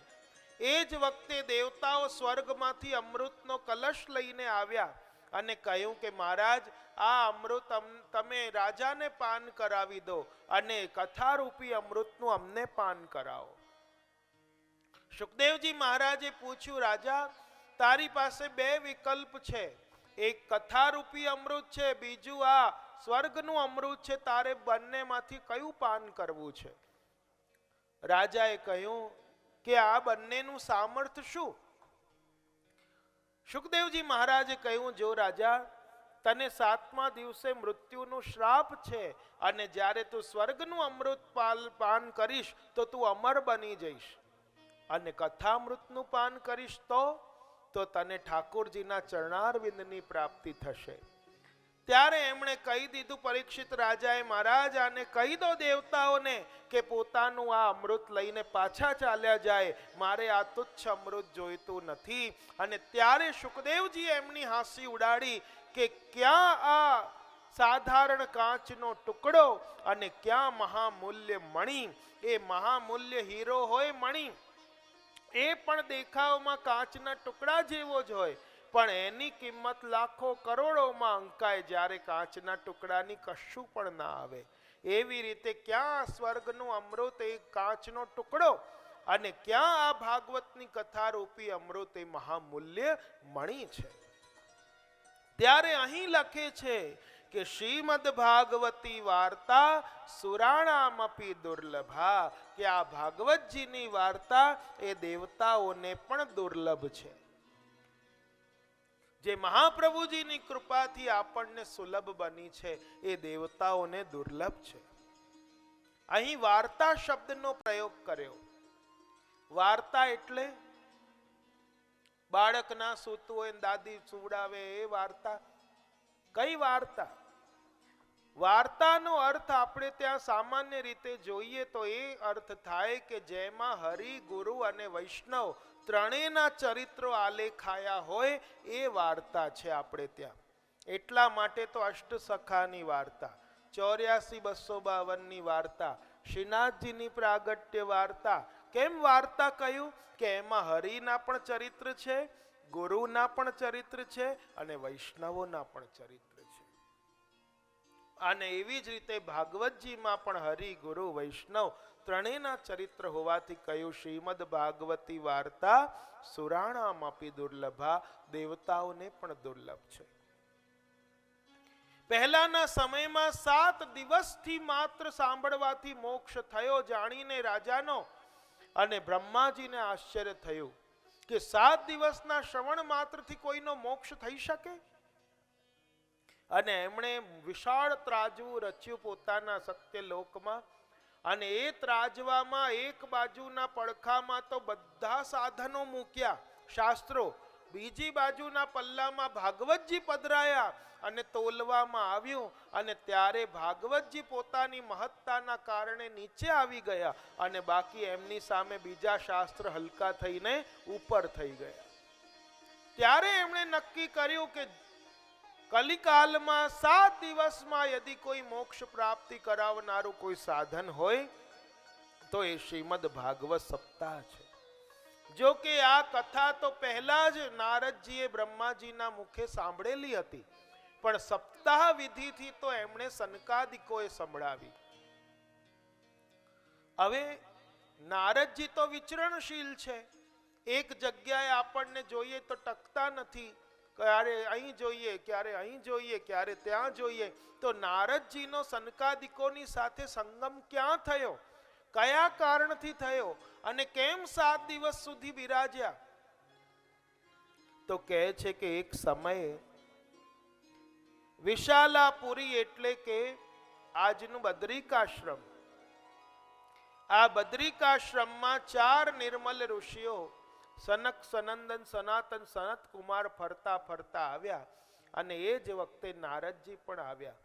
એ જ વખતે દેવતાઓ સ્વર્ગમાંથી અમૃતનો કલશ લઈને આવ્યા અને કહ્યું કે મહારાજ આ અમૃત તમે રાજાને પાન કરાવી દો અને કથારૂપી અમૃતનું અમને પાન કરાવો. સુખદેવજી મહારાજે પૂછ્યું, રાજા તારી પાસે બે વિકલ્પ છે, એક કથારૂપી અમૃત છે, બીજું આ સ્વર્ગનું અમૃત છે, તારે બંનેમાંથી કયું પાન કરવું છે? રાજાએ કહ્યું કે આ બંનેનું સામર્થ્ય શું? સુખદેવજી મહારાજે કહ્યું, જો રાજા તને 7મા દિવસે મૃત્યુનો શ્રાપ છે અને જ્યારે તું સ્વર્ગનું અમૃત પાન કરીશ તો તું અમર બની જઈશ અને કથામૃતનું પાન કરીશ તો તને ઠાકોરજીના ચરણારવિંદની પ્રાપ્તિ થશે. ત્યારે એમણે કહી દીધું પરીક્ષિત રાજાએ, મહારાજ આને કહી દો દેવતાઓને કે પોતાનું આ અમૃત લઈને પાછા ચાલ્યા જાય, મારે આ તુચ્છ અમૃત જોઈતું નથી. અને ત્યારે સુખદેવજી એમની હાંસી ઉડાડી કે ક્યાં આ સાધારણ કાચનો ટુકડો અને ક્યાં મહામૂલ્ય મણિ. એ મહામૂલ્ય હીરો હોય મણિ, એ પણ દેખાવમાં કાચના ટુકડા જેવો જ હોય, પણ એની કિંમત લાખો કરોડોમાં અંકાય જ્યારે કાચના ટુકડાની કશું પણ ના આવે. એવી રીતે ક્યાં સ્વર્ગનું અમૃત એ કાચનો ટુકડો અને ક્યાં આ ભાગવતની કથા રૂપી અમૃત એ મહામૂલ્ય મણિ છે. ત્યારે અહીં લખે છે કે શ્રીમદ ભાગવતી વાર્તા સુરાણામપી દુર્લભા, કે આ ભાગવતજીની વાર્તા એ દેવતાઓને પણ દુર્લભ છે. જે મહાપ્રભુજીની કૃપાથી આપણને સુલભ બની છે એ દેવતાઓને દુર્લભ છે. અહીં વાર્તા શબ્દનો પ્રયોગ કર્યો. વાર્તા એટલે બાળકના સૂતું હોય દાદી સુવડાવે એ વાર્તા? કઈ વાર્તા? વાર્તાનો અર્થ આપણે ત્યાં સામાન્ય રીતે જોઈએ તો એ અર્થ થાય કે જેમાં હરિ, ગુરુ અને વૈષ્ણવ ત્રણેયના ચરિત્રો આલેખાયા હોય એ વાર્તા છે આપણે ત્યાં. એટલા માટે તો અષ્ટસખાની વાર્તા, 84,252ની વાર્તા, શ્રીનાથજીની પ્રાગટ્ય વાર્તા. કેમ વાર્તા કહ્યું? કે એમાં હરિના પણ ચરિત્ર છે, ગુરુના પણ ચરિત્ર છે અને વૈષ્ણવોના પણ ચરિત્ર છે. અને એવી જ રીતે ભાગવતજીમાં પણ હરિ, ગુરુ, વૈષ્ણવ ત્રણેયના ચરિત્ર હોવાથી કહ્યું શ્રીમદ ભાગવતી વાર્તા સુરાણામપી દુર્લભા, દેવતાઓને પણ દુર્લભ છે. પહેલાના સમયમાં 7 દિવસથી માત્ર સાંભળવાથી મોક્ષ થયો જાણીને રાજાનો અને બ્રહ્માજીને આશ્ચર્ય થયું કે 7 દિવસના શ્રવણ માત્રથી કોઈનો મોક્ષ થઈ શકે? અને એમણે વિશાળ ત્રાજવું રચ્યું પોતાના સત્યલોકમાં અને એ ત્રાજવામાં એક બાજુના પડખામાં તો બધા સાધનો મૂક્યા, શાસ્ત્રો, બીજી બાજુના પલ્લામાં ભાગવતજી પધરાયા અને તોલવામાં આવ્યું. અને ત્યારે ભાગવતજી પોતાની મહત્તાના કારણે નીચે આવી ગયા અને બાકી એમની સામે બીજા શાસ્ત્ર હલકા થઈને ઉપર થઈ ગયા. ત્યારે એમણે નક્કી કર્યું કે કલિકાલમાં 7 દિવસમાં યદિ કોઈ મોક્ષ પ્રાપ્તિ કરાવનારું કોઈ સાધન હોય તો એ શ્રીમદ ભાગવત સપ્તાહ છે. જો કે આ કથા તો પહેલા જ નારદજીએ બ્રહ્માજીના મુખે સાંભળેલી હતી, પણ સપ્તાહ વિધિથી તો એમણે સનકાદિકોએ સંભળાવી. હવે નારદજી તો વિચરણશીલ છે, એક જગ્યાએ આપણને જોઈએ તો ટકતા નથી, ક્યારે અહીં જોઈએ, ક્યારે અહીં જોઈએ, ક્યારે ત્યાં જોઈએ. તો નારદજીનો સનકાદિકોની સાથે સંગમ ક્યાં થયો, કયા કારણથી થયો અને કેમ 7 દિવસ સુધી બિરાજ્યા? તો કહે છે કે એક સમયે વિશાલાપુરી એટલે કે આજનું બદ્રિકાશ્રમ, આ બદ્રિકાશ્રમમાં 4 નિર્મલ ઋષિઓ સનક, સનંદન, સનાતન, સનત કુમાર ફરતા ફરતા આવ્યા અને એ જ વખતે નારદજી પણ આવ્યા.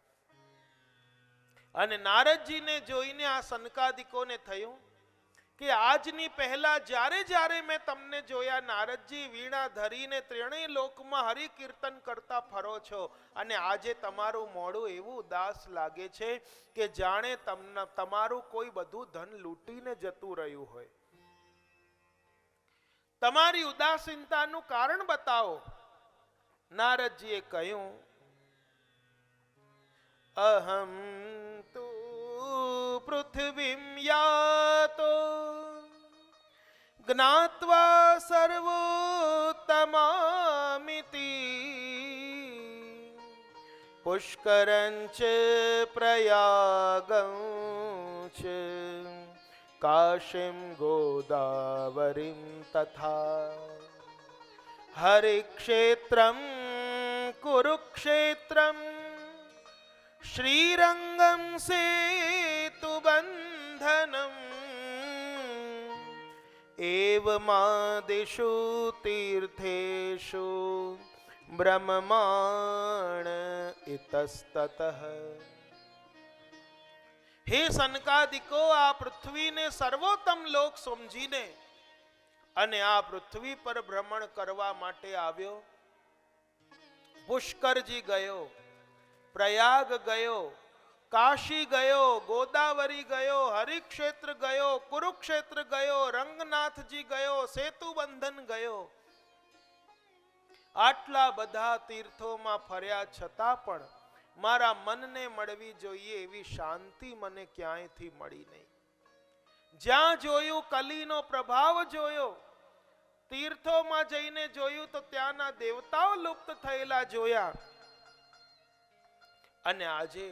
અને નારદજીને જોઈને આ સનકાદિકોને થયું કે આજની પહેલા જ્યારે જ્યારે મેં તમને જોયા નારદજી, વીણા ધરીને ત્રણેય લોકમાં હરિ કીર્તન કરતા ફરો છો અને આજે તમારું મોઢું એવું ઉદાસ લાગે છે કે જાણે તમારું કોઈ બધું ધન લૂંટીને જતું રહ્યું હોય. તમારી ઉદાસીનતાનું કારણ બતાવો. નારદજીએ કહ્યું, અહમ તુ પૃથ્વીમ યાતો જ્ઞાત્વા સર્વોત્તમામિતિ પુષ્કરંચ પ્રયાગં ચ કાશીમ ગોદાવરીમ તથા હરિક્ષેત્રમ કુરુક્ષેત્રમ શ્રીરંગમ સેતુબંધનમ એવમાદિષુ તીર્થેષુ બ્રહ્માણ ઇતસ્તતઃ. હે સનકાદિકો, આ પૃથ્વીને સર્વોત્તમ લોક સમજીને અને આ પૃથ્વી પર ભ્રમણ કરવા માટે આવ્યો. પુષ્કરજી ગયો, પ્રયાગ ગયો, કાશી ગયો, ગોદાવરી ગયો, હરિક્ષેત્ર ગયો, કુરુક્ષેત્ર ગયો, રંગનાથજી ગયો, સેતુબંધન ગયો. આટલા બધા તીર્થોમાં ફર્યા છતાં પણ મારા મનને મળવી જોઈએ એવી શાંતિ મને ક્યાંયથી મળી નહીં. જ્યાં જોયું કલીનો પ્રભાવ જોયો, તીર્થોમાં જઈને જોયું તો ત્યાંના દેવતાઓ લુપ્ત થયેલા જોયા. અને આજે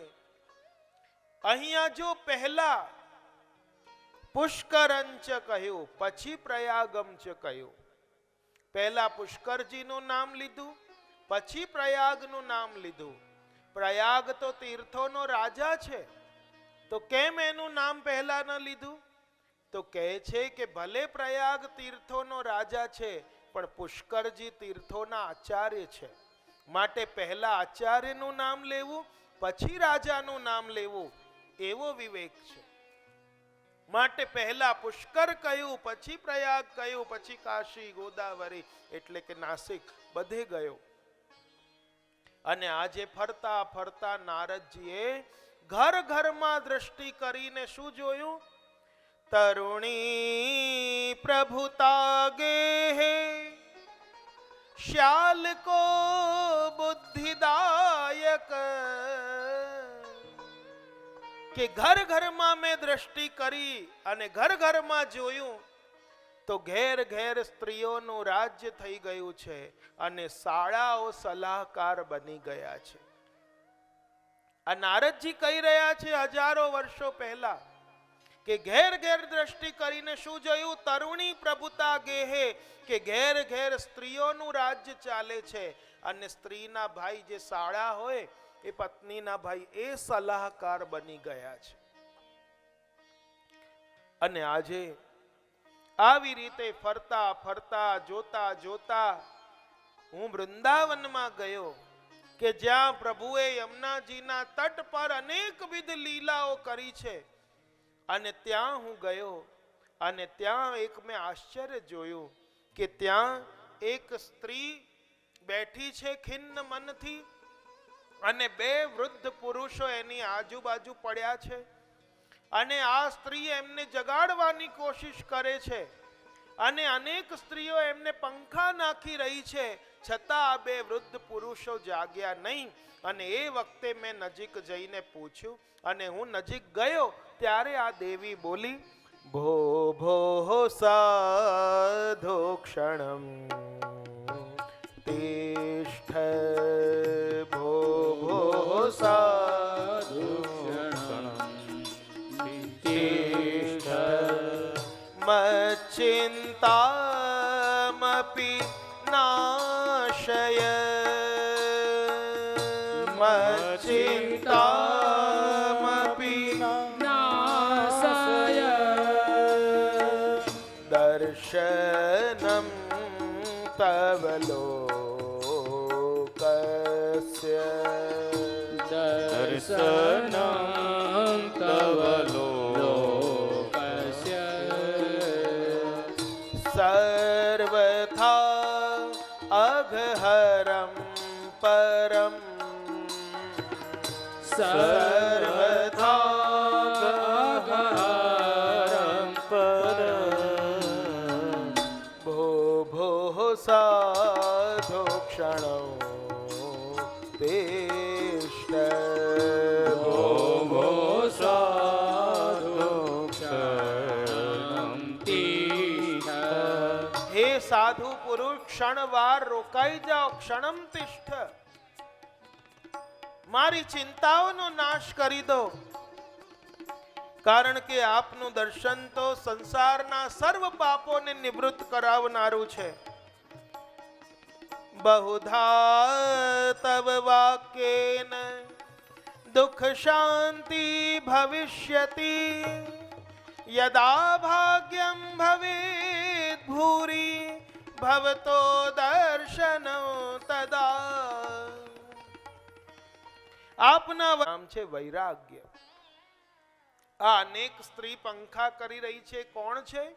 અહીંયા જો પહેલા પુષ્કરંચ કહ્યું, પછી પ્રયાગમ ચ કહ્યું. પહેલા પુષ્કરજીનું નામ લીધું, પછી પ્રયાગનું નામ લીધું. પ્રયાગ તો તીર્થોનો રાજા છે, તો કેમ એનું નામ પહેલા ન લીધું? તો કહે છે કે ભલે પ્રયાગ તીર્થોનો રાજા છે, પણ પુષ્કરજી તીર્થોના આચાર્ય છે, માટે પહેલા આચાર્યનું નામ લેવું, પછી રાજાનું નામ લેવું, એવો વિવેક છે. માટે પહેલા પુષ્કર કહ્યું, પછી પ્રયાગ કહ્યું, પછી કાશી, ગોદાવરી એટલે કે નાસિક બધે ગયો. અને આજે ફરતા ફરતા નારદજીએ ઘર ઘરમાં દ્રષ્ટિ કરીને શું જોયું? તરુણી પ્રભુતા ગેહે શ્યાલ કો બુદ્ધિદાયક. કે ઘર ઘરમાં મેં દ્રષ્ટિ કરી અને ઘર ઘરમાં જોયું તો ઘેર ઘેર સ્ત્રીઓનું રાજ્ય થઈ ગયું છે અને શાળાઓ સલાહકાર બની ગયા છે. આ નારદજી કહી રહ્યા છે હજારો વર્ષો પહેલા કે ઘેર ઘેર દ્રષ્ટિ કરીને શું જોયું? તરુણી પ્રભુતા ગેહે, કે ઘેર ઘેર સ્ત્રીઓનું રાજ્ય ચાલે છે અને સ્ત્રીના ભાઈ જે શાળા હોય એ પત્નીના ભાઈ એ સલાહકાર બની ગયા છે. અને આજે આવી રીતે ફરતા ફરતા જોતા જોતા હું વૃંદાવનમાં ગયો કે જ્યાં પ્રભુએ યમુનાજીના તટ પર અનેકવિધ લીલાઓ કરી છે. અને ત્યાં હું ગયો અને ત્યાં એક મેં આશ્ચર્ય જોયું કે ત્યાં એક સ્ત્રી બેઠી છે ખિન્ન મનથી અને 2 વૃદ્ધ પુરુષો એની આજુબાજુ પડ્યા છે અને આ સ્ત્રી એમને જગાડવાની કોશિશ કરે છે અને અનેક સ્ત્રીઓ એમને પંખા નાખી રહી છે, છતાં આ 2 વૃદ્ધ પુરુષો જાગ્યા નહીં. અને એ વખતે મેં નજીક જઈને પૂછ્યું અને હું નજીક ગયો ત્યારે આ દેવી બોલી, ભો ભો સાધો ક્ષણમ તિષ્ઠ ભો ભો સાધુ મચ્ચિંતામપિ નાશય મચ્ચિંતામપિ નાશય દર્શનમ તવ લોકસ્ય દર્શનં તવ લોકસ્ય સર્વથા અઘહરમ પરમ સર્વથા અઘહરં પરમ ભો ભો સાધો ક્ષણો તિષ્ઠ ભો ભો સાધુ ક્ષણં તિષ્ઠ હે સાધુ પુરુષ ક્ષણવાર રોકાઈ જાઓ ક્ષણમ તિષ્ઠ મારી ચિંતાઓનો નાશ કરી દો કારણ કે આપનું દર્શન તો સંસારના સર્વ પાપોને નિવૃત્ત કરાવનારું છે બહુધા તવ વાક્યેન દુઃખ શાંતિ ભવિષ્યતિ યદા ભાગ્યમ ભવેત ભૂરી ભવતો દર્શન તદા આપના નામ છે વૈરાગ્ય આ અનેક સ્ત્રી પંખા કરી રહી છે કોણ છે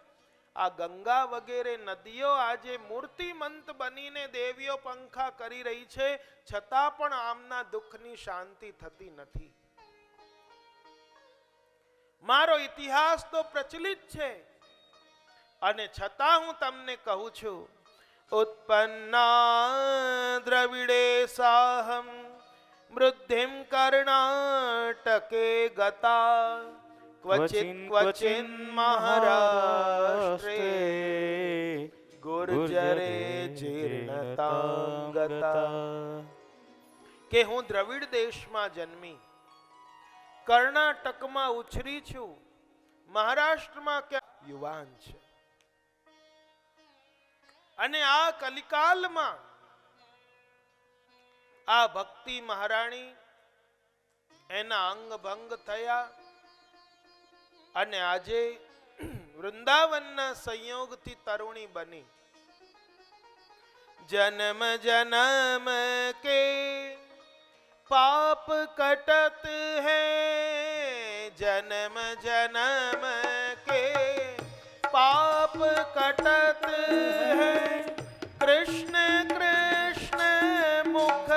આ ગંગા વગેરે નદીઓ આજે મૂર્તિમંત બનીને દેવીઓ પંખા કરી રહી છે છતાં પણ આમના દુઃખની શાંતિ થતી નથી મારો ઇતિહાસ તો પ્રચલિત છે અને છતાં હું તમને કહું છું ઉત્પન્ના દ્રવિડે સાહમ વૃદ્ધિમ કર્ણાટકે ગતા ક્વચિત ક્વચિન મહારાષ્ટ્રે ગુર્જરે જીર્ણતાં ગતા કે હું દ્રવિડ દેશમાં જન્મી કર્ણાટકમાં ઉછરી છું મહારાષ્ટ્રમાં ક્યાં યુવાન છે અને આ કલિકાલમાં આ ભક્તિ મહારાણી એના અંગ ભંગ થયા અને આજે વૃંદાવનના સંયોગથી તરુણી બની જન્મ જન્મ કે પાપ કટત હૈ જન્મ જન્મ કે પાપ કટત હૈ કૃષ્ણ કૃષ્ણ મુખ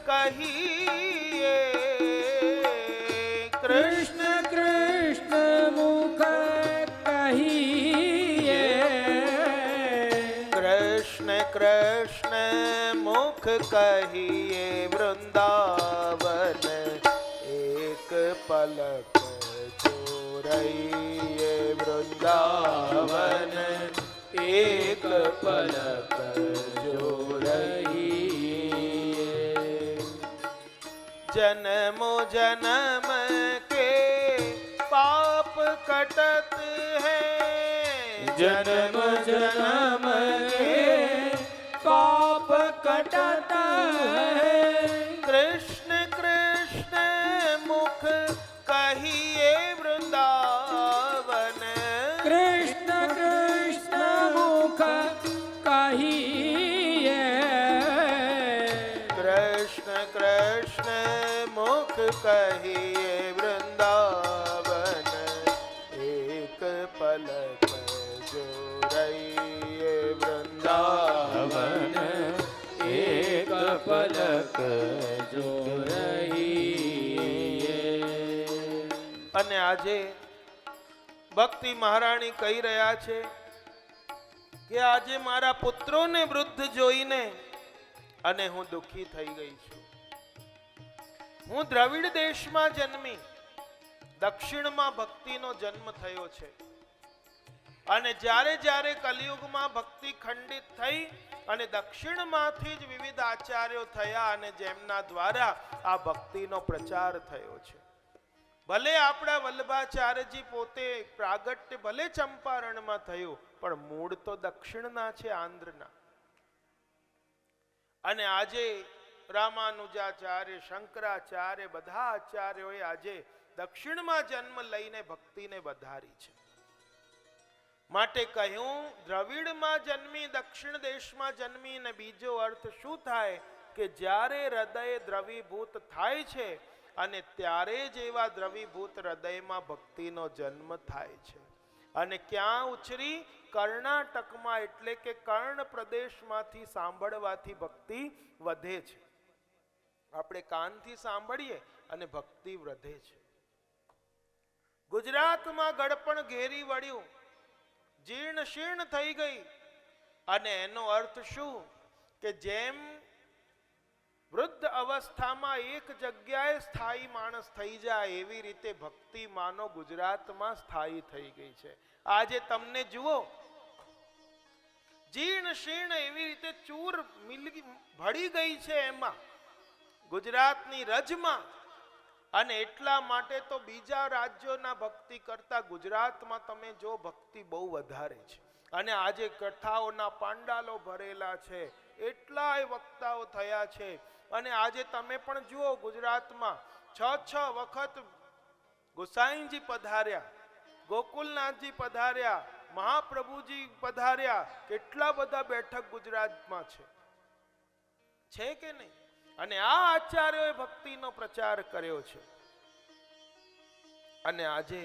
કહીએ કૃષ્ણ કૃષ્ણ મુખ કહીએ કૃષ્ણ કૃષ્ણ મુખ કહીએ વૃંદાવન એક પલક જો રહીએ વૃંદાવન એક પલક જો રહીએ જન્મો જન્મ કે પાપ કટત હૈ જન્મ જન્મ કે પાપ કટત હૈ કૃષ્ણ કૃષ્ણ મુખ કહીએ વૃંદાવન કૃષ્ણ કૃષ્ણ મુખ કહીએ કૃષ્ણ કૃષ્ણ મુખ કહીએ વૃંદાવન એક પલક જો રહીએ વૃંદાવન એક પલક જો રહીએ અને આજે ભક્તિ મહારાણી કહી રહ્યા છે કે આજે મારા પુત્રોને વૃદ્ધ જોઈને અને હું દુઃખી થઈ ગઈ છું હું દ્રવિડ દેશમાં જન્મી દક્ષિણમાં ભક્તિનો જન્મ થયો છે અને જ્યારે જ્યારે કલિયુગમાં ભક્તિ ખંડિત થઈ અને દક્ષિણમાંથી જ વિવિધ આચાર્યો થયા અને જેમના દ્વારા આ ભક્તિનો પ્રચાર થયો છે. ભલે આપણા વલ્લભાચાર્યજી પોતે પ્રાગટ્ય ભલે ચંપારણમાં થયું, પણ મૂળ તો દક્ષિણના છે, આંધ્રના. અને આજે રામાનુજાચાર્ય, શંકરાચાર્ય, બધા આચાર્યોએ આજે દક્ષિણમાં જન્મ લઈને ભક્તિને વધારી છે. માટે કહ્યું દ્રવિડમાં જન્મી દક્ષિણ દેશમાં જન્મી. ને બીજો અર્થ શું થાય કે જ્યારે હૃદય દ્રવીભૂત થાય છે અને ત્યારે જ એવા દ્રવીભૂત હૃદયમાં ભક્તિનો જન્મ થાય છે. અને ક્યાં ઉછરી? કર્ણાટકમાં, એટલે કે કર્ણ પ્રદેશમાંથી સાંભળવાથી ભક્તિ વધે છે. આપણે કાનથી સાંભળીએ અને ભક્તિ વધે છે. ગુજરાતમાં ગળપણ ઘેરી વળ્યું, જીર્ણ શીર્ણ થઈ ગઈ. અને એનો અર્થ શું કે જેમ વૃદ્ધ અવસ્થામાં એક જગ્યાએ સ્થાયી માણસ થઈ જાય, એવી રીતે ભક્તિ માનો ગુજરાતમાં સ્થાયી થઈ ગઈ છે. આજે તમને જુઓ, જીર્ણ શીર્ણ એવી રીતે ચૂર ભળી ગઈ છે એમાં, ગુજરાતની રજમાં. અને એટલા માટે તો બીજા રાજ્યોના ભક્તિ કરતા ગુજરાતમાં તમે જો ભક્તિ બહુ વધારે છે. અને આજે કથાઓના પાંડાલો ભરેલા છે, એટલાય વક્તાઓ થયા છે. અને આજે તમે પણ જુઓ ગુજરાતમાં 6 વખત ગોસાઈજી પધાર્યા, ગોકુલનાથજી પધાર્યા, મહાપ્રભુજી પધાર્યા. કેટલા બધા બેઠક ગુજરાતમાં છે કે નહીં? અને આ આચાર્યોએ ભક્તિનો પ્રચાર કર્યો છે. અને આજે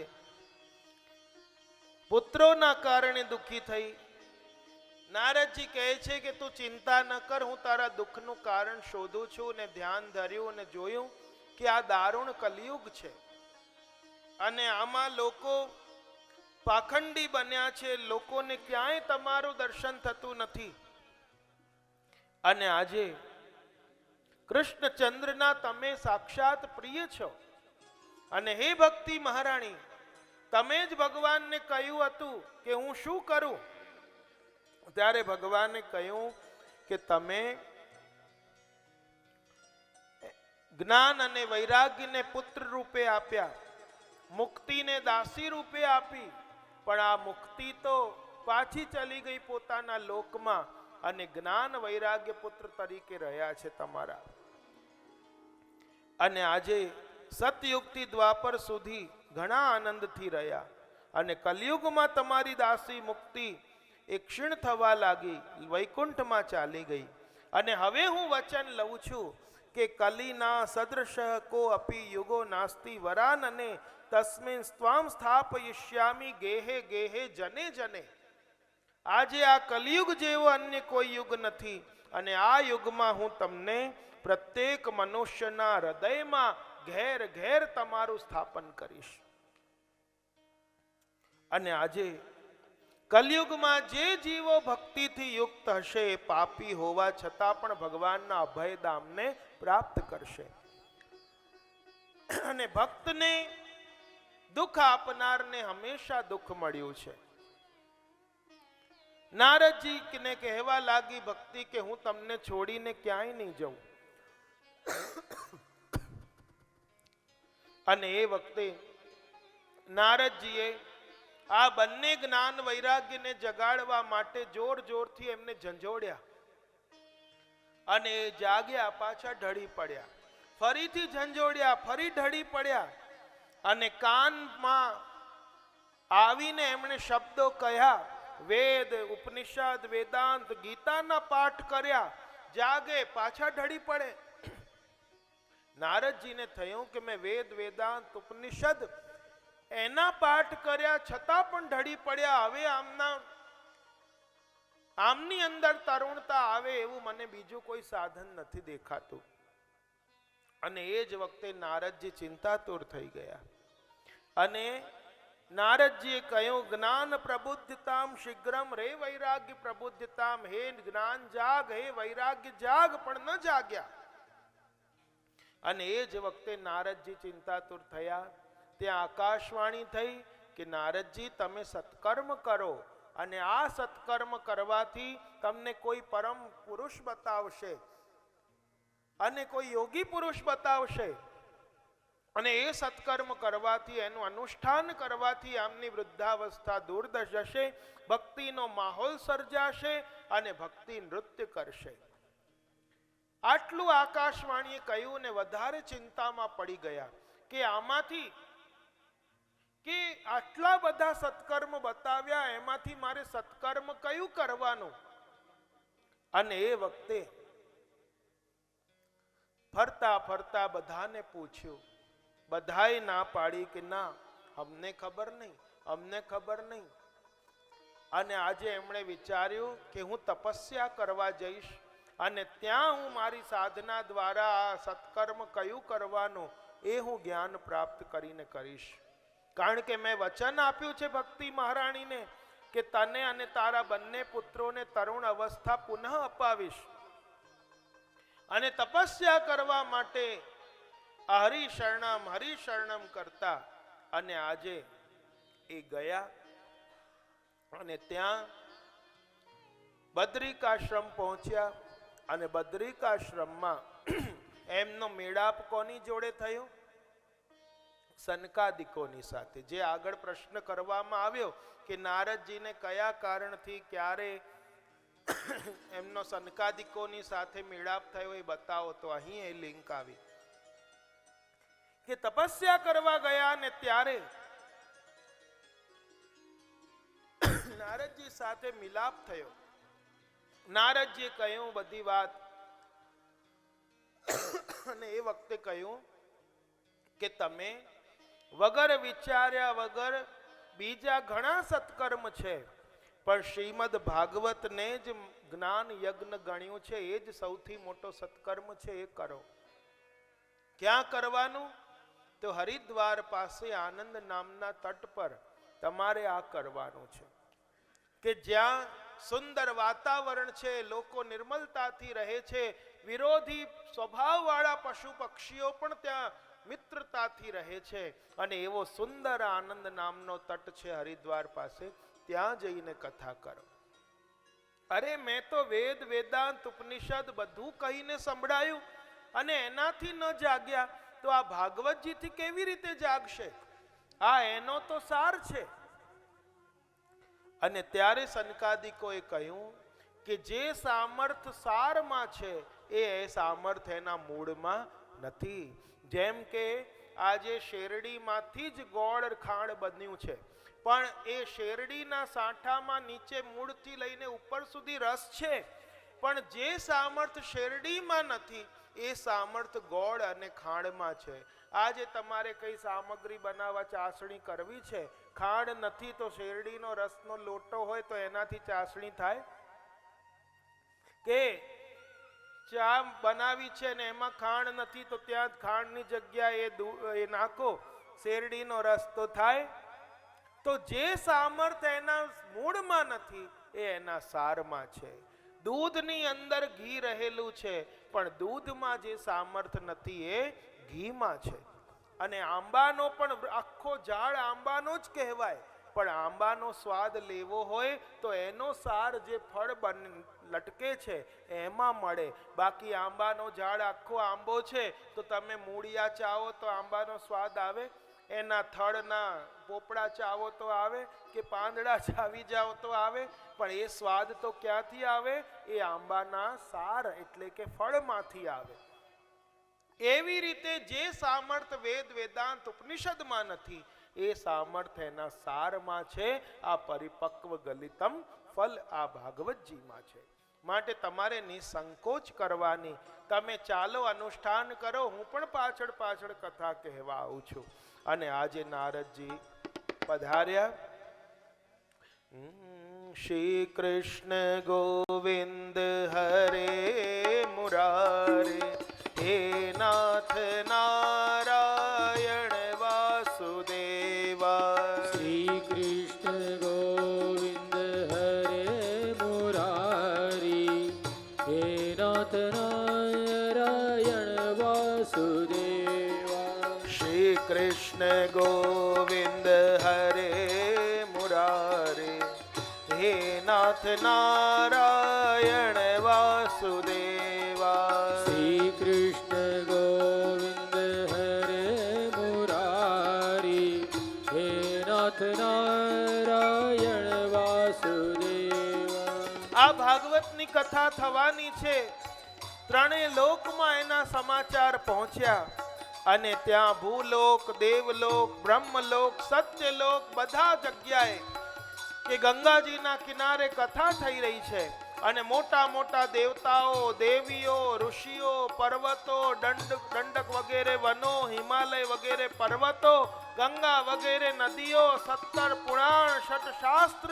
પુત્રોના કારણે દુઃખી થઈ. નારદજી કહે છે કે તું ચિંતા ન કર, હું તારા દુઃખનું કારણ શોધું છું. ને ધ્યાન ધર્યું અને જોયું કે આ દારૂણ કલિયુગ છે અને આમાં લોકો પાખંડી બન્યા છે. લોકોને ક્યાંય તમારું દર્શન થતું નથી. અને આજે કૃષ્ણચંદ્રના તમે સાક્ષાત પ્રિય છો. અને હે ભક્તિ મહારાણી, તમે જ ભગવાનને કહ્યું હતું કે હું શું કરું? ત્યારે ભગવાને કહ્યું કે તમે જ્ઞાન અને વૈરાગ્યને પુત્ર રૂપે આપ્યા, મુક્તિને દાસી રૂપે આપી. પણ આ મુક્તિ તો પાછી ચલી ગઈ પોતાના લોકમાં અને જ્ઞાન વૈરાગ્ય પુત્ર તરીકે રહ્યા છે તમારા. અને આજે સતયુગથી દ્વાપર સુધી ઘણા આનંદથી રહ્યા. અને કલયુગમાં તમારી દાસી મુક્તિ એ ક્ષીણ થવા લાગી, વૈકુંઠમાં ચાલી ગઈ. અને હવે હું વચન લઉં છું કે કલિના સદૃશ કો અપી યુગો નાસ્તિ વરાનને તસ્મિન સ્વામ સ્થાપયિષ્યામિ ગેહે ગેહે જને જને. આજે આ કલિયુગ જેવો અન્ય કોઈ યુગ નથી. અને આ યુગમાં હું તમને પ્રત્યેક મનુષ્યના હૃદયમાં ઘેર ઘેર તમારું સ્થાપન કરીશ. અને આજે કલયુગમાં જે જીવો ભક્તિથી યુક્ત હશે એ પાપી હોવા છતાં પણ ભગવાનના અભયધામને પ્રાપ્ત કરશે. અને ભક્તને દુઃખ આપનારને હંમેશા દુઃખ મળ્યું છે. નારદજી ને કહેવા લાગી ભક્તિ કે હું તમને છોડીને ક્યાંય નહીં જાઉં. અને એ વખતે નારદજીએ આ બંને જ્ઞાન વૈરાગ્યને જગાડવા માટે જોર જોરથી એમને ઝંઝોડ્યા. અને જાગ્યા, પાછા ઢળી પડ્યા. ફરીથી ઝંઝોડ્યા, ફરી ઢળી પડ્યા. અને કાનમાં આવીને એમણે શબ્દો કહ્યા, વેદ, ઉપનિષદ, વેદાંત, ગીતાના પાઠ કર્યા. જાગે, પાછા ઢળી પડે. નારદજીને થયું કે મેં વેદ, વેદાંત, ઉપનિષદ એના પાઠ કર્યા છતાં પણ ઢળી પડ્યા. હવે આમની અંદર તરુણતા આવે એવું મને બીજું કોઈ સાધન નથી દેખાતું. અને એ જ વખતે નારદજી ચિંતાતુર થઈ ગયા. અને નારદજીએ કહ્યું, જ્ઞાન પ્રબુદ્ધતામ શીઘ્રમ રે વૈરાગ્ય પ્રબુદ્ધતામ. હે જ્ઞાન જાગ, હે વૈરાગ્ય જાગ, પણ ન જાગ્યા. અને એ જ વખતે નારદજી ચિંતાતુર થયા. ત્યાં આકાશવાણી થઈ કે નારદજી તમે સત્કર્મ કરો અને આ સત્કર્મ કરવાથી તમને કોઈ પરમ પુરુષ બતાવશે અને કોઈ યોગી પુરુષ બતાવશે અને એ સત્કર્મ કરવાથી એનું અનુષ્ઠાન કરવાથી આમની વૃદ્ધાવસ્થા દૂર જશે, ભક્તિનો માહોલ સર્જાશે અને ભક્તિ નૃત્ય કરશે. આટલું આકાશવાણીએ કહ્યું ને વધારે ચિંતામાં પડી ગયા કે આમાંથી કે આટલા બધા સત્કર્મ બતાવ્યા, એમાંથી મારે સત્કર્મ કયું કરવાનું? અને એ વખતે ફરતા ફરતા બધાને પૂછ્યું. બધાએ ના પાડી કે ના, અમને ખબર નહીં, અમને ખબર નહીં. અને આજે એમણે વિચાર્યું કે હું તપસ્યા કરવા જઈશ અને ત્યાં હું મારી સાધના દ્વારા આ સત્કર્મ કયું કરવાનું એ હું જ્ઞાન પ્રાપ્ત કરીને કરીશ. કારણ કે મેં વચન આપ્યું છે ભક્તિ મહારાણીને કે તને અને તારા બંને પુત્રોને તરુણ અવસ્થા પુનઃ અપાવીશ. અને તપસ્યા કરવા માટે હરિશરણમ કરતા અને આજે એ ગયા અને ત્યાં બદ્રિકાશ્રમ પહોંચ્યા અને બદ્રિકાશ્રમમાં એમનો મેળાપ કોની જોડે થયો? સનકાદિકોની સાથે. જે આગળ પ્રશ્ન કરવામાં આવ્યો કે નારદજીને કયા કારણથી ક્યારે એમનો સનકાદિકોની સાથે મેળાપ થયો એ બતાવો, તો અહીં એ લિંક આવી કે તપસ્યા કરવા ગયા ને ત્યારે નારદજી સાથે મિલાપ થયો. નારદજીએ કહ્યું બધી વાત અને એ વખતે કહ્યું કે તમે વગર વિચાર્યા વગર બીજા ઘણા સત્કર્મ છે, પણ શ્રીમદ ભાગવતને જ જ્ઞાન યજ્ઞ ગણ્યું છે, એ જ સૌથી મોટો સત્કર્મ છે, એ કરો. ક્યાં કરવાનું? તો હરિદ્વાર પાસે આનંદ નામના તટ પર તમારે આ કરવાનું છે કે જ્યાં સુંદર વાતાવરણ છે, લોકો નિર્મલતાથી રહે છે, વિરોધી સ્વભાવવાળા પશુ પક્ષીઓ પણ ત્યાં મિત્રતાથી રહે છે, અને એવો સુંદર આનંદ નામનો તટ છે હરિદ્વાર પાસે, ત્યાં જઈને કથા કરો. અરે મેં તો વેદ વેદાંત ઉપનિષદ બધું કહીને સંભળાયું અને એનાથી ન જાગ્યા તો આ ભાગવતજીથી કેવી રીતે જાગશે? આ એનો તો સાર છે. અને ત્યારે સનકાદિકોએ કહ્યું કે જે સામર્થ સારમાં છે એ સામર્થ એના મૂળમાં નથી. જેમ કે આજે શેરડીમાંથી જ ગોળ ખાંડ બન્યું છે, પણ એ શેરડીના સાંઠામાં નીચે મૂળથી લઈને ઉપર સુધી રસ છે, પણ જે સામર્થ શેરડીમાં નથી એ સામર્થ ગોળ અને ખાંડમાં છે. આજે તમારે કઈ સામગ્રી બનાવવા ચાસણી કરવી છે, ખાંડ નથી તો શેરડીનો રસનો લોટો હોય તો એનાથી ચાસણી થાય? કે ચા બનાવી છે ને એમાં ખાંડ નથી તો ત્યાં ખાંડની જગ્યાએ એ નાખો, શેરડીનો રસ તો થાય? તો જે સામર્થ એના મૂળમાં નથી એ એના સારમાં છે. દૂધની અંદર ઘી રહેલું છે, પણ દૂધમાં જે સામર્થ નથી એ ઘીમાં છે. અને આંબાનો પણ આખો ઝાડ આંબાનો જ કહેવાય, પણ આંબાનો સ્વાદ લેવો હોય તો એનો સાર જે ફળ લટકે છે એમાં મળે. બાકી આંબાનો ઝાડ આખો આંબો છે તો તમે મૂળિયા ચાવો તો આંબાનો સ્વાદ આવે? એના થડના પોપડા ચાવો તો આવે કે પાંદડા ચાવી જાઓ તો આવે? પણ એ સ્વાદ તો ક્યાંથી આવે? એ આંબાના સાર એટલે કે ફળમાંથી આવે. એવી રીતે જે સામર્થ વેદ વેદાંત ઉપનિષદમાં નથી એ સામર્થ એના સારમાં છે. આ પરિપક્વ ગલિતમ ફલ આ ભાગવતજીમાં છે. માટે તમારે નિસંકોચ કરવાની. તમે ચાલો અનુષ્ઠાન કરો, હું પણ પાછળ પાછળ કથા કહેવા આવું છું. અને આજે નારદજી પધાર્યા. શ્રી કૃષ્ણ ગોવિંદ હરે મુરારે, હે નાથ નારાયણ વાસુદેવા. શ્રી કૃષ્ણ ગોવિંદ હરે મુરારી, હે નાથ નારાયણ વાસુદેવા. શ્રી કૃષ્ણ ગોવિંદ હરે મુરારે, હે નાથ નારાયણ વાસુદેવા. શ્રી કૃષ્ણ ગોવિંદ હરે મુરારી, હે નાથ નારાયણ વાસુદેવા. આ ભાગવતની કથા થવાની છે. ત્રણેય લોકમાં એના સમાચાર પહોંચ્યા અને ત્યાં ભૂલોક, દેવલોક, બ્રહ્મલોક, સત્યલોક બધા જગ્યાએ કે ગંગાજીના કિનારે કથા થઈ રહી છે અને મોટા મોટા દેવતાઓ, દેવીઓ, ઋષિઓ, પર્વતો, દંડક વગેરે વનો, હિમાલય વગેરે પર્વતો, ગંગા વગેરે નદીઓ, 17 પુરાણ, 6 શાસ્ત્ર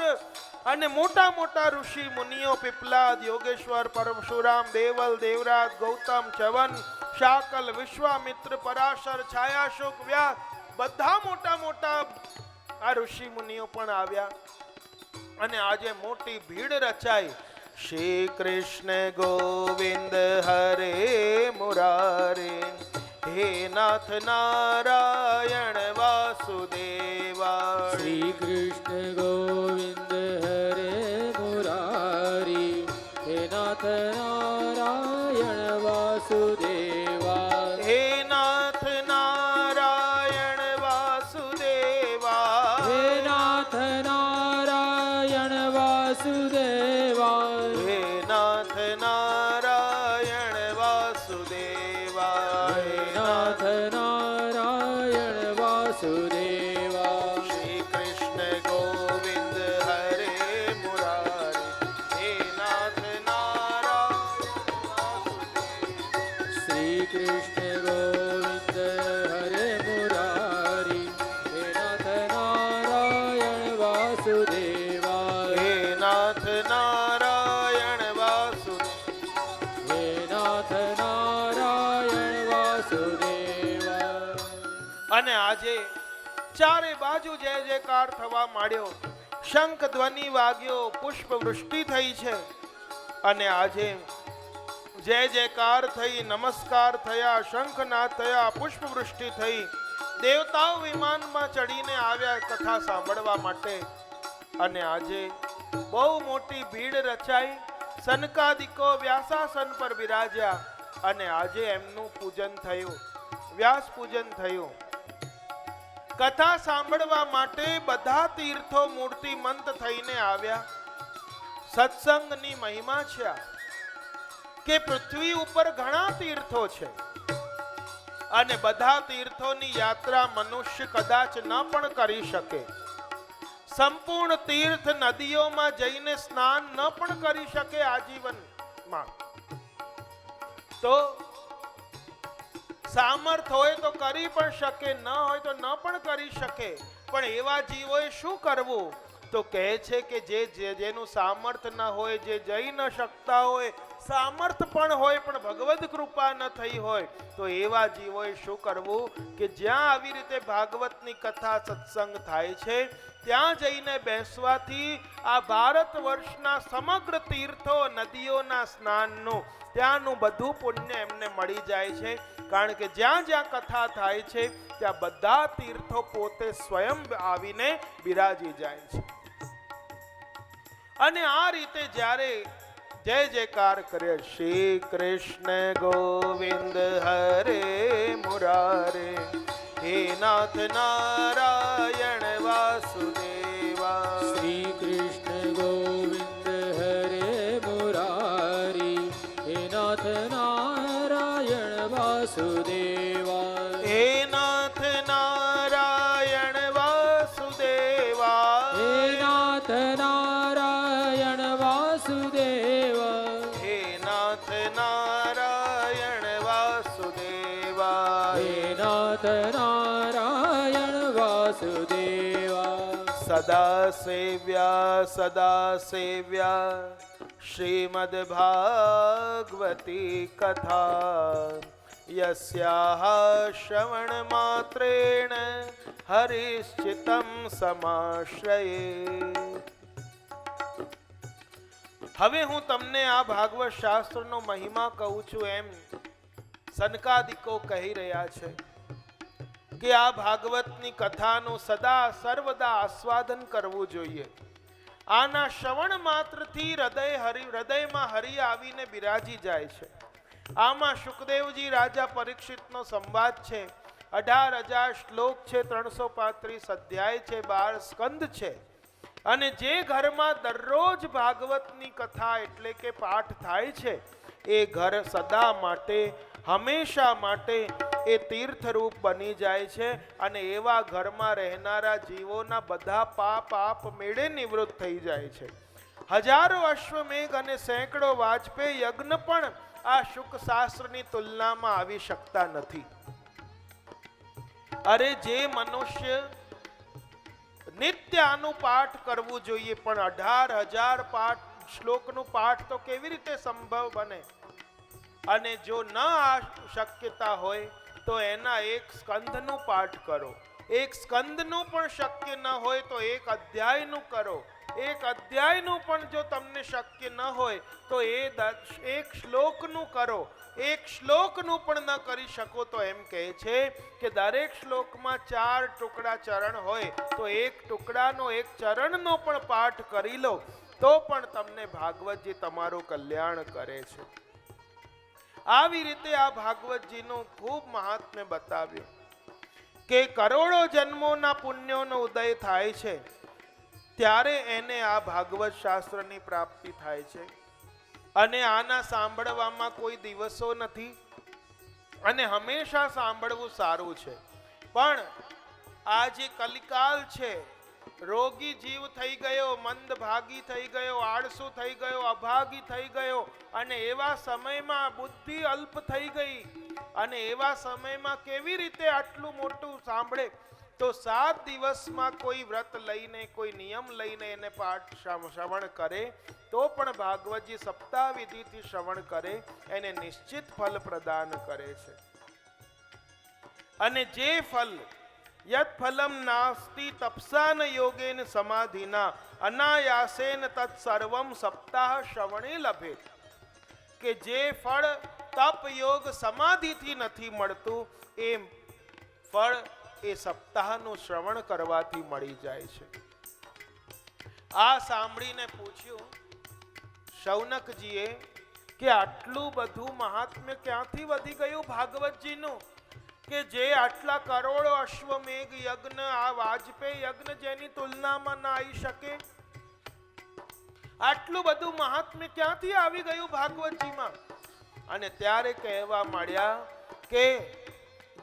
અને મોટા મોટા ઋષિ મુનિઓ, પીપલાદ, યોગેશ્વર, પરશુરામ, દેવલ, દેવરાજ, ગૌતમ, ચ્યવન, શાકલ, વિશ્વામિત્ર, પરાશર, છાયાશુક, વ્યાસ બધા મોટા મોટા આ ઋષિ મુનિઓ પણ આવ્યા અને આજે મોટી ભીડ રચાઈ. શ્રી કૃષ્ણ ગોવિંદ હરે મુરારે, હે નાથ નારાયણ વાસુદેવા. શ્રી કૃષ્ણ ગોવિંદ હરે મુરારી, હે નાથ નારાયણ વાસુદેવા. હે નાથ નારાયણ વાસુદેવા. હે નાથ નારાયણ વાસુદેવા. હે નાથ નારાયણ વાસુદેવા. હે નાથ નારાયણ વાસુદેવા. શ્રી કૃષ્ણ ગોવિંદ હરે મુરારે, હે નાથ નારાયણ. શ્રી કૃષ્ણ ગોવિંદ હરે મુરારી, હે નાથ નારાયણ વાસુદેવા. હે નાથ નારાયણ વાસુદેવ. હે નાથ નારાયણ વાસુદેવા. અને આજે ચારે બાજુ જય જયકાર થવા માંડ્યો, શંખ ધ્વનિ વાગ્યો, પુષ્પ વૃષ્ટિ થઈ છે અને આજે જય જયકાર થઈ, નમસ્કાર થયા, શંખનાદ થયા, પુષ્પ વૃષ્ટિ થઈ. દેવતાઓ વિમાનમાં ચડીને આવ્યા કથા સાંભળવા માટે અને આજે બહુ મોટી ભીડ રચાઈ. સનકાદિકો વ્યાસાસન પર બિરાજ્યા અને આજે એમનું પૂજન થયું, વ્યાસ પૂજન થયું. કથા સાંભળવા માટે બધા તીર્થો મૂર્તિમંત થઈને આવ્યા. સત્સંગની મહિમા છે આ કે પૃથ્વી ઉપર ઘણા તીર્થો છે અને બધા તીર્થોની યાત્રા મનુષ્ય કદાચ ન પણ કરી શકે. સંપૂર્ણ તીર્થ નદીઓમાં જઈને સ્નાન ન પણ કરી શકે આજીવનમાં. તો સામર્થ હોય તો કરી પણ શકે, ન હોય તો ન પણ કરી શકે. પણ એવા જીવોએ શું કરવું? તો કહે છે કે જેનું સામર્થ ન હોય, જે જઈ ન શકતા હોય, સામર્થ પણ હોય પણ ભગવદ કૃપા ન થઈ હોય, તો એવા જીવોએ શું કરવું કે જ્યાં આવી રીતે ભાગવતની કથા સત્સંગ થાય છે ત્યાં જઈને બેસવાથી આ ભારત વર્ષના સમગ્ર તીર્થો, નદીઓના સ્નાનનું ત્યાંનું બધું પુણ્ય એમને મળી જાય છે. કારણ કે જ્યાં જ્યાં કથા થાય છે ત્યાં બધા તીર્થો પોતે સ્વયં આવીને બિરાજી જાય છે. અને આ રીતે જ્યારે જય જયકાર કરે, શ્રી કૃષ્ણ ગોવિંદ હરે મુરારે, હે નાથ નારાયણ વાસુદેવા. શ્રી કૃષ્ણ ગોવિંદ હરે મુરારી, હે નાથ નારાયણ વાસુદેવા. હે નાથ નારાયણ વાસુદેવા. હે નાથ નારાયણ વાસુદેવા. હે નાથ નારાયણ વાસુદેવા. હે નાથ નારાયણ વાસુદેવા. સદા સેવ્યા શ્રીમદ્ ભાગવતી કથા, યસ્યાઃ શ્રવણ માત્રેણ હરિશ્ચિત્તં સમાશ્રયે. હવે હું તમને આ ભાગવત શાસ્ત્રનો મહિમા કહું છું એમ સનકાદિકો કહી રહ્યા છે કે આ ભાગવતની કથાનું સદા સર્વદા આસ્વાદન કરવું જોઈએ. આના શ્રવણ માત્રથી હૃદયમાં હરિ આવીને બિરાજી જાય છે. આમાં શુકદેવજી રાજા પરીક્ષિતનો સંવાદ છે. 18,000 શ્લોક છે, 335 અધ્યાય છે, 12 સ્કંદ છે. અને જે ઘરમાં દરરોજ ભાગવતની કથા એટલે કે પાઠ થાય છે એ ઘર સદા માટે હંમેશા માટે એ તીર્થરૂપ બની જાય છે. અને એવા ઘરમાં રહેનારા જીવોના બધા પાપ આપમેળે નિવૃત્ત થઈ જાય છે. હજારો અશ્વમેઘ અને સેંકડો વાજપેયી યજ્ઞ પણ આ શુક શાસ્ત્રની તુલનામાં આવી શકતા નથી. અરે જે મનુષ્ય નિત્ય આનું પાઠ કરવું જોઈએ, પણ 18,000 શ્લોકનું પાઠ તો કેવી રીતે સંભવ બને? અને જો ન આ શક્યતા હોય તો એના એક સ્કંધનું પાઠ કરો. એક સ્કંદનું પણ શક્ય ન હોય તો એક અધ્યાયનું કરો. એક અધ્યાયનું પણ જો તમને શક્ય ન હોય તો એક શ્લોકનું કરો. એક શ્લોકનું પણ ન કરી શકો તો એમ કહે છે કે દરેક શ્લોકમાં 4 ટુકડા ચરણ હોય તો એક ટુકડાનો એક ચરણનો પણ પાઠ કરી લો તો પણ તમને ભાગવતજી તમારું કલ્યાણ કરે છે. આવી રીતે આ ભાગવતજીનું ખૂબ મહાત્મ્ય બતાવ્યું કે કરોડો જન્મોના પુણ્યોનો ઉદય થાય છે ત્યારે એને આ ભાગવત શાસ્ત્રની પ્રાપ્તિ થાય છે. અને આના સાંભળવામાં કોઈ દિવસો નથી અને હંમેશા સાંભળવું સારું છે. પણ આ જે કલિકાલ છે, રોગી જીવ થઈ ગયો, મંદભાગી થઈ ગયો, આળસુ થઈ ગયો, અભાગી થઈ ગયો અને એવા સમયમાં બુદ્ધિ અલ્પ થઈ ગઈ અને એવા સમયમાં કેવી રીતે આટલું મોટું સાંભળે? તો 7 દિવસમાં કોઈ વ્રત લઈને, કોઈ નિયમ લઈને એને પાઠ શ્રવણ કરે તો પણ ભાગવતજી સપ્તાહ વિધિથી શ્રવણ કરે એને નિશ્ચિત ફલ પ્રદાન કરે છે. અને જે ફલ યત ફલમ નાસ્તિ તપસાન યોગેન સમાધિના અનાયાસેન તત્ સર્વમ સપ્તાહ શ્રવણે લભેત, કે જે ફળ તપ યોગ સમાધિથી નથી મળતું એ ફળ એ સપ્તાહનું શ્રવણ કરવાથી મળી જાય છે. આ સાંભળીને પૂછ્યું શૌનકજીએ કે આટલું બધું મહાત્મ્ય ક્યાંથી વધી ગયું ભાગવતજીનું કે જે આટલા કરોડો અશ્વમેઘ યજ્ઞ, આ વાજપેયી યજ્ઞ જેની તુલનામાં ના આવી શકે? આટલું બધું મહાત્મ્ય ક્યાંથી આવી ગયું ભાગવતજીમાં? અને ત્યારે કહેવા માંડ્યા કે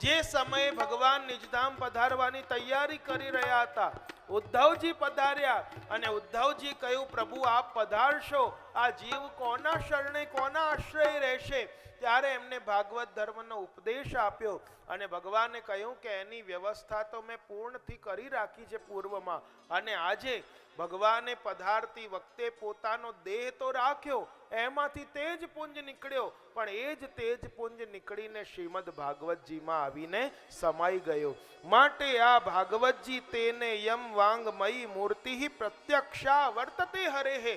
જે સમયે ભગવાન નિજધામ પધારવાની તૈયારી કરી રહ્યા હતા, ઉદ્ધવજી પધાર્યા અને ઉદ્ધવજી કહ્યું પ્રભુ આપ પધારશો, આ જીવ કોના શરણે કોના આશ્રય રહેશે? ત્યારે એમને ભાગવત ધર્મનો ઉપદેશ આપ્યો અને ભગવાને કહ્યું કે એની વ્યવસ્થા તો મેં પૂર્ણથી કરી રાખી છે પૂર્વમાં. અને આજે ભગવાને પધારતી વખતે પોતાનો દેહ તો રાખ્યો, એમાંથી તેજ પુંજ નીકળ્યો, પણ એ જ તેજ પુંજ નીકળીને શ્રીમદ ભાગવતજીમાં આવીને સમાઈ ગયો. માટે આ ભાગવતજી તેને યમ વાંગમયી મૂર્તિ પ્રત્યક્ષા વર્તતે હરેહે,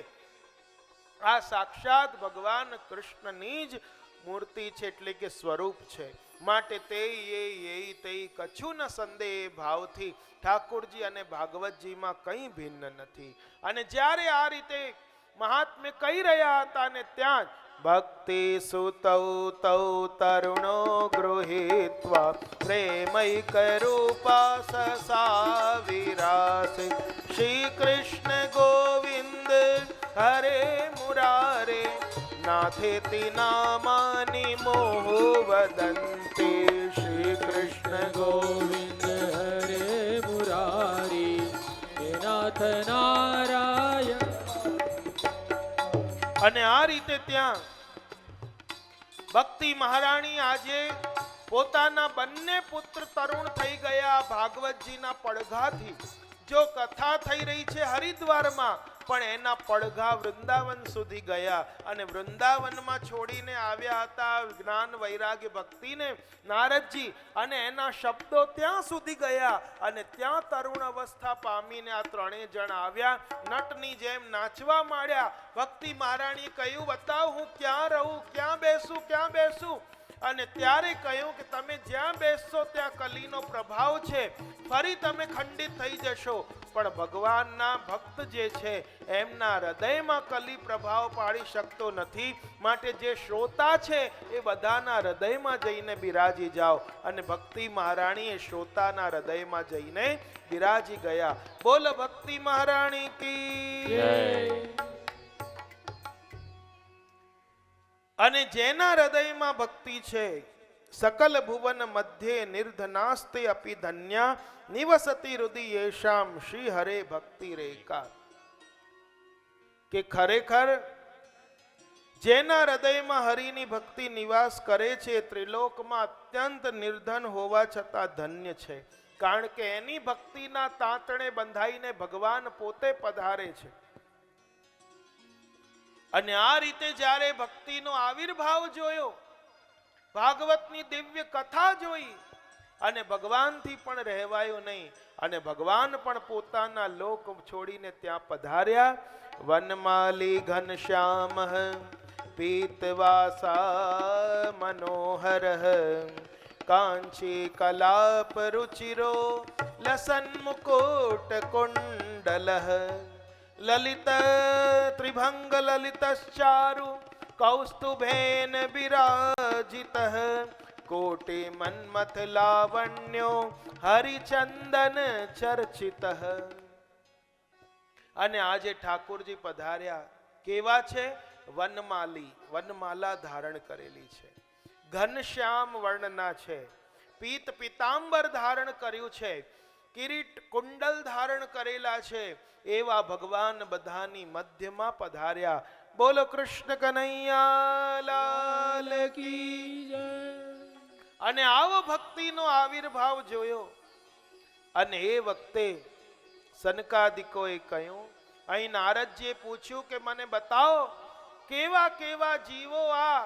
આ સાક્ષાત ભગવાન કૃષ્ણની જ મૂર્તિ છે, એટલે કે સ્વરૂપ છે. માટે તે કછું ન સંદેહ ભાવથી ઠાકોરજી અને ભાગવતજીમાં કંઈ ભિન્ન નથી. અને જ્યારે આ રીતે મહાત્મ્ય કહી રહ્યા હતા ને ત્યાં ભક્તિ સુતૌ તૌ તરુણો ગૃહીત્વા પ્રેમૈક રૂપા સસા વિરાસે શ્રી કૃષ્ણ ગોવિંદ હરે મુરારે નાથેતિ નામાની મોહો વદંતે શ્રી કૃષ્ણ ગોવિંદ હરે મુરારી હે નાથ નારાયણ. અને આ રીતે ત્યાં ભક્તિ મહારાણી આજે પોતાના બંને પુત્ર તરુણ થઈ ગયા ભાગવતજીના પડઘાથી. જો કથા થઈ રહી છે હરિદ્વારમાં, પણ એના પડઘા વૃંદાવન સુધી ગયા અને વૃંદાવનમાં છોડીને આવ્યા હતા જ્ઞાન વૈરાગ્ય ભક્તિને નારદજી, અને એના શબ્દો ત્યાં સુધી ગયા અને ત્યાં તરુણ અવસ્થા પામીને આ ત્રણેય જણ આવ્યા, નટની જેમ નાચવા માંડ્યા. ભક્તિ મહારાણીએ કહ્યું બતાવ હું ક્યાં રહું, ક્યાં બેસું, ક્યાં બેસું? અને ત્યારે કહ્યું કે તમે જ્યાં બેસશો ત્યાં કલીનો પ્રભાવ છે, ફરી તમે ખંડિત થઈ જશો. પણ ભગવાનના ભક્ત જે છે એમના હૃદયમાં કલી પ્રભાવ પાડી શકતો નથી. માટે જે શ્રોતા છે એ બધાના હૃદયમાં જઈને બિરાજી જાઓ. અને ભક્તિ મહારાણીએ શ્રોતાના હૃદયમાં જઈને બિરાજી ગયા. બોલ ભક્તિ મહારાણી કી. અને જેના હૃદયમાં ભક્તિ છે, સકલ ભુવન મધ્યે નિર્ધનાસ્તે અપી ધન્યા નિવસતી હૃદય યેષામ શ્રી હરે ભક્તિ રેકા. કે ખરેખર જેના હૃદયમાં હરિની ભક્તિ નિવાસ કરે છે, ત્રિલોકમાં અત્યંત નિર્ધન હોવા છતાં ધન્ય છે. કારણ કે એની ભક્તિના તાંતણે બંધાઈને ભગવાન પોતે પધારે છે. અને આ રીતે જ્યારે ભક્તિનો આવિર્ભાવ જોયો, ભાગવતની દિવ્ય કથા જોઈ, અને ભગવાનથી પણ રહેવાયો નહીં. અને ભગવાન પણ પોતાના લોક છોડીને ત્યાં પધાર્યા. વનમાલી ઘનશ્યામ પીતવાસા મનોહર કાંચી કલાપ રુચિરો લસન મુકુટ કુંડલ લલિત ત્રિભંગ લલિતશ્ચારુ કૌસ્તુભેન વિરાજિત કોટિ મન્મથ લાવણ્યો હરિચંદન ચર્ચિત. અને આજે ઠાકોરજી પધાર્યા કેવા છે? વનમાલી, વનમાલા ધારણ કરેલી છે, ઘનશ્યામ વર્ણના છે, પીત પીતાંબર ધારણ કર્યું છે, કિરીટ કુંડલ ધારણ કરેલા છે. એવા ભગવાન બધાની મધ્યમાં પધાર્યા. બોલો કૃષ્ણ કનૈયા લાલ કી જય. અને આવો ભક્તિનો આવિર્ભાવ જોયો. અને એ વખતે સનકાદિકોએ કહ્યું, અહીં નારદજીએ પૂછ્યું કે મને બતાવો કેવા કેવા જીવો આ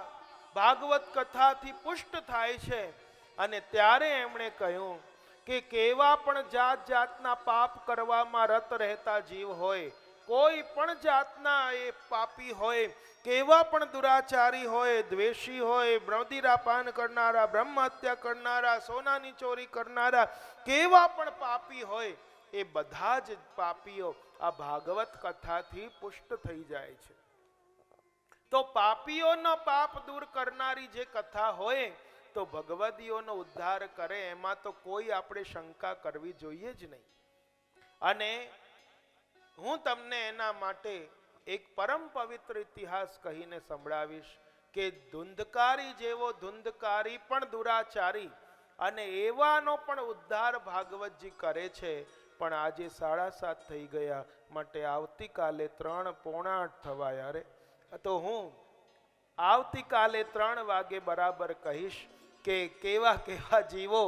ભાગવત કથાથી પુષ્ટ થાય છે. અને ત્યારે એમણે કહ્યું કે કેવા પણ જાત જાતના પાપ કરવામાં રત રહેતા જીવ હોય, કોઈ પણ જાતના એ પાપી હોય, કેવા પણ દુરાચારી હોય, દ્વેષી હોય, મદિરાપાન કરનારા, બ્રહ્મ હત્યા કરનારા, સોનાની ચોરી કરનારા, કેવા પણ પાપી હોય, એ બધા જ પાપીઓ આ ભાગવત કથાથી પુષ્ટ થઈ જાય છે. તો પાપીઓનો પાપ દૂર કરનારી જે કથા હોય તો ભગવદીઓનો ઉદ્ધાર કરે, એમાં તો કોઈ આપણે શંકા કરવી જોઈએ જ નહીં. અને હું તમને એના માટે એક પરમ પવિત્ર ઇતિહાસ કહીને સંભળાવીશ કે ધુંધકારી જેવો ધુંધકારી પણ દુરાચારી, અને એવાનો પણ ઉદ્ધાર ભાગવતજી કરે છે. પણ આજે 7:30 થઈ ગયા, માટે આવતીકાલે 7:45 થવાયા રે. તો હું આવતીકાલે 3 વાગે બરાબર કહીશ કે કેવા કેવા જીવો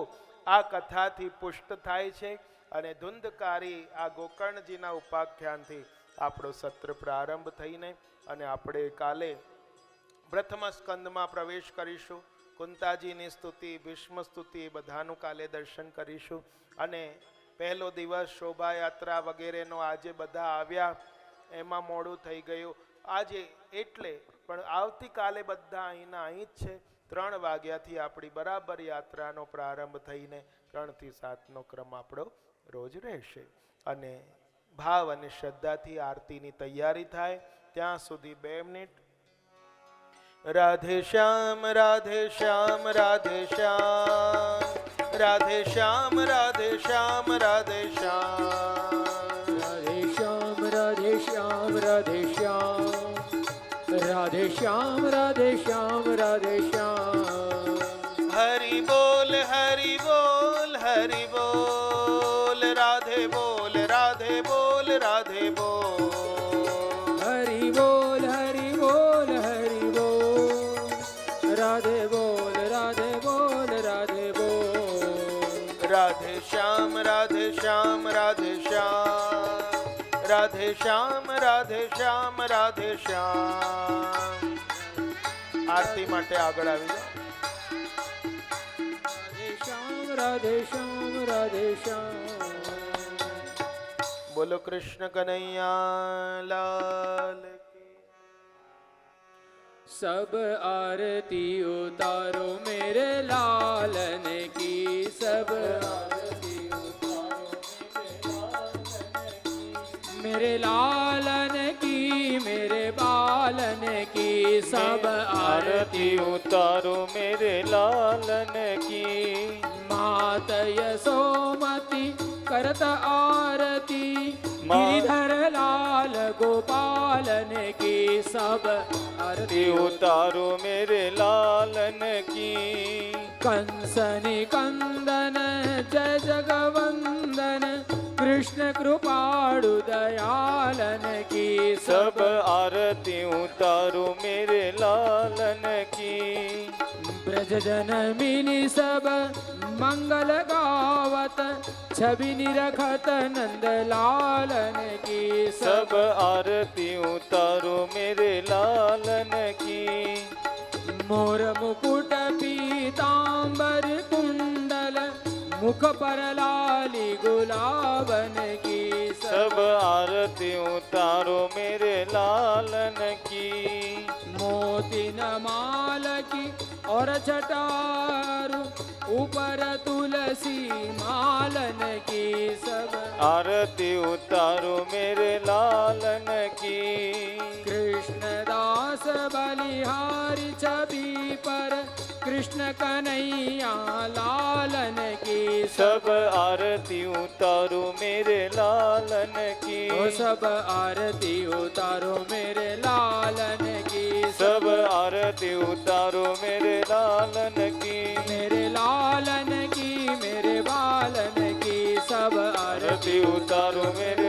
આ કથાથી પુષ્ટ થાય છે. અને ધુંધકારી આ ગોકર્ણજીના ઉપાખ્યાનથી આપણો સત્ર પ્રારંભ થઈને અને આપણે કાલે પ્રથમ સ્કંદમાં પ્રવેશ કરીશું. કુંતાજીની સ્તુતિ, ભીષ્મ સ્તુતિ બધાનું કાલે દર્શન કરીશું. અને પહેલો દિવસ શોભાયાત્રા વગેરેનો આજે બધા આવ્યા, એમાં મોડું થઈ ગયું આજે, એટલે પણ આવતીકાલે બધા અહીંના અહીં જ છે. 3 વાગ્યાથી આપણી બરાબર યાત્રાનો પ્રારંભ થઈને 3 થી 7નો ક્રમ આપણો રોજ રહેશે. અને ભાવ અને શ્રદ્ધાથી આરતીની તૈયારી થાય ત્યાં સુધી 2 મિનિટ. રાધે શ્યામ રાધે શ્યામ રાધે શ્યામ, રાધે શ્યામ રાધે શ્યામ રાધે શ્યામ, રાધે શ્યામ રાધે શ્યામ રાધે શ્યામ, રાધે શ્યામ રાધે શ્યામ રાધે શ્યામ. હરિ બોલ હરિ બોલ હરિ બોલ, રાધે બોલ રાધે બોલ રાધે બોલ, હરિ બોલ હરિ બોલ હરિ બોલ, રાધે બોલ રાધે બોલ રાધે બોલ. રાધે શ્યામ રાધે શ્યામ રાધે શ્યામ, રાધે શ્યામ રાધે શ્યામ રાધે શ્યામ. આરતી માટે આગળ આવી જાઓ. રાધે શ્યામ રાધે શ્યામ. બોલો કૃષ્ણ કનૈયા લાલ કી. सब आरती उतारो मेरे लालन की, सब आरती उतारो मेरे लालन की, मेरे बालन की, सब आरती उतारो मेरे लालन की। मात यशोमती करत आरती, मात गिरिधर लाल गोपालन की, सब आरती उतारो मेरे लालन की। कंसनि कंदन जय जगवंदन, कृष्ण कृपाळु दयालन की, सब आरती उतारो मेरे लालन की। ब्रज जनमिनी सब मंगल गावत, छवि निरखत नंद लालन की, सब आरती उतारो मेरे लालन की। मोर मुकुट पीतांबर कुंडल, मुख पर लाली गुलाबन की, सब आरती उतारो मेरे लालन की। मोती न माल की और छटारू, ऊपर तुलसी मालन की, सब आरती उतारो मेरे लालन की। कृष्णदास बलिहारी छवि पर, कृष्ण कन्हैया लालन की, सब आरती उतारो मेरे लालन की। ओ सब आरती उतारो मेरे लालन की, सब आरती उतारो मेरे लालन की। मेरे लालन की, मेरे बालन की, सब आरती आरती उतारो मेरे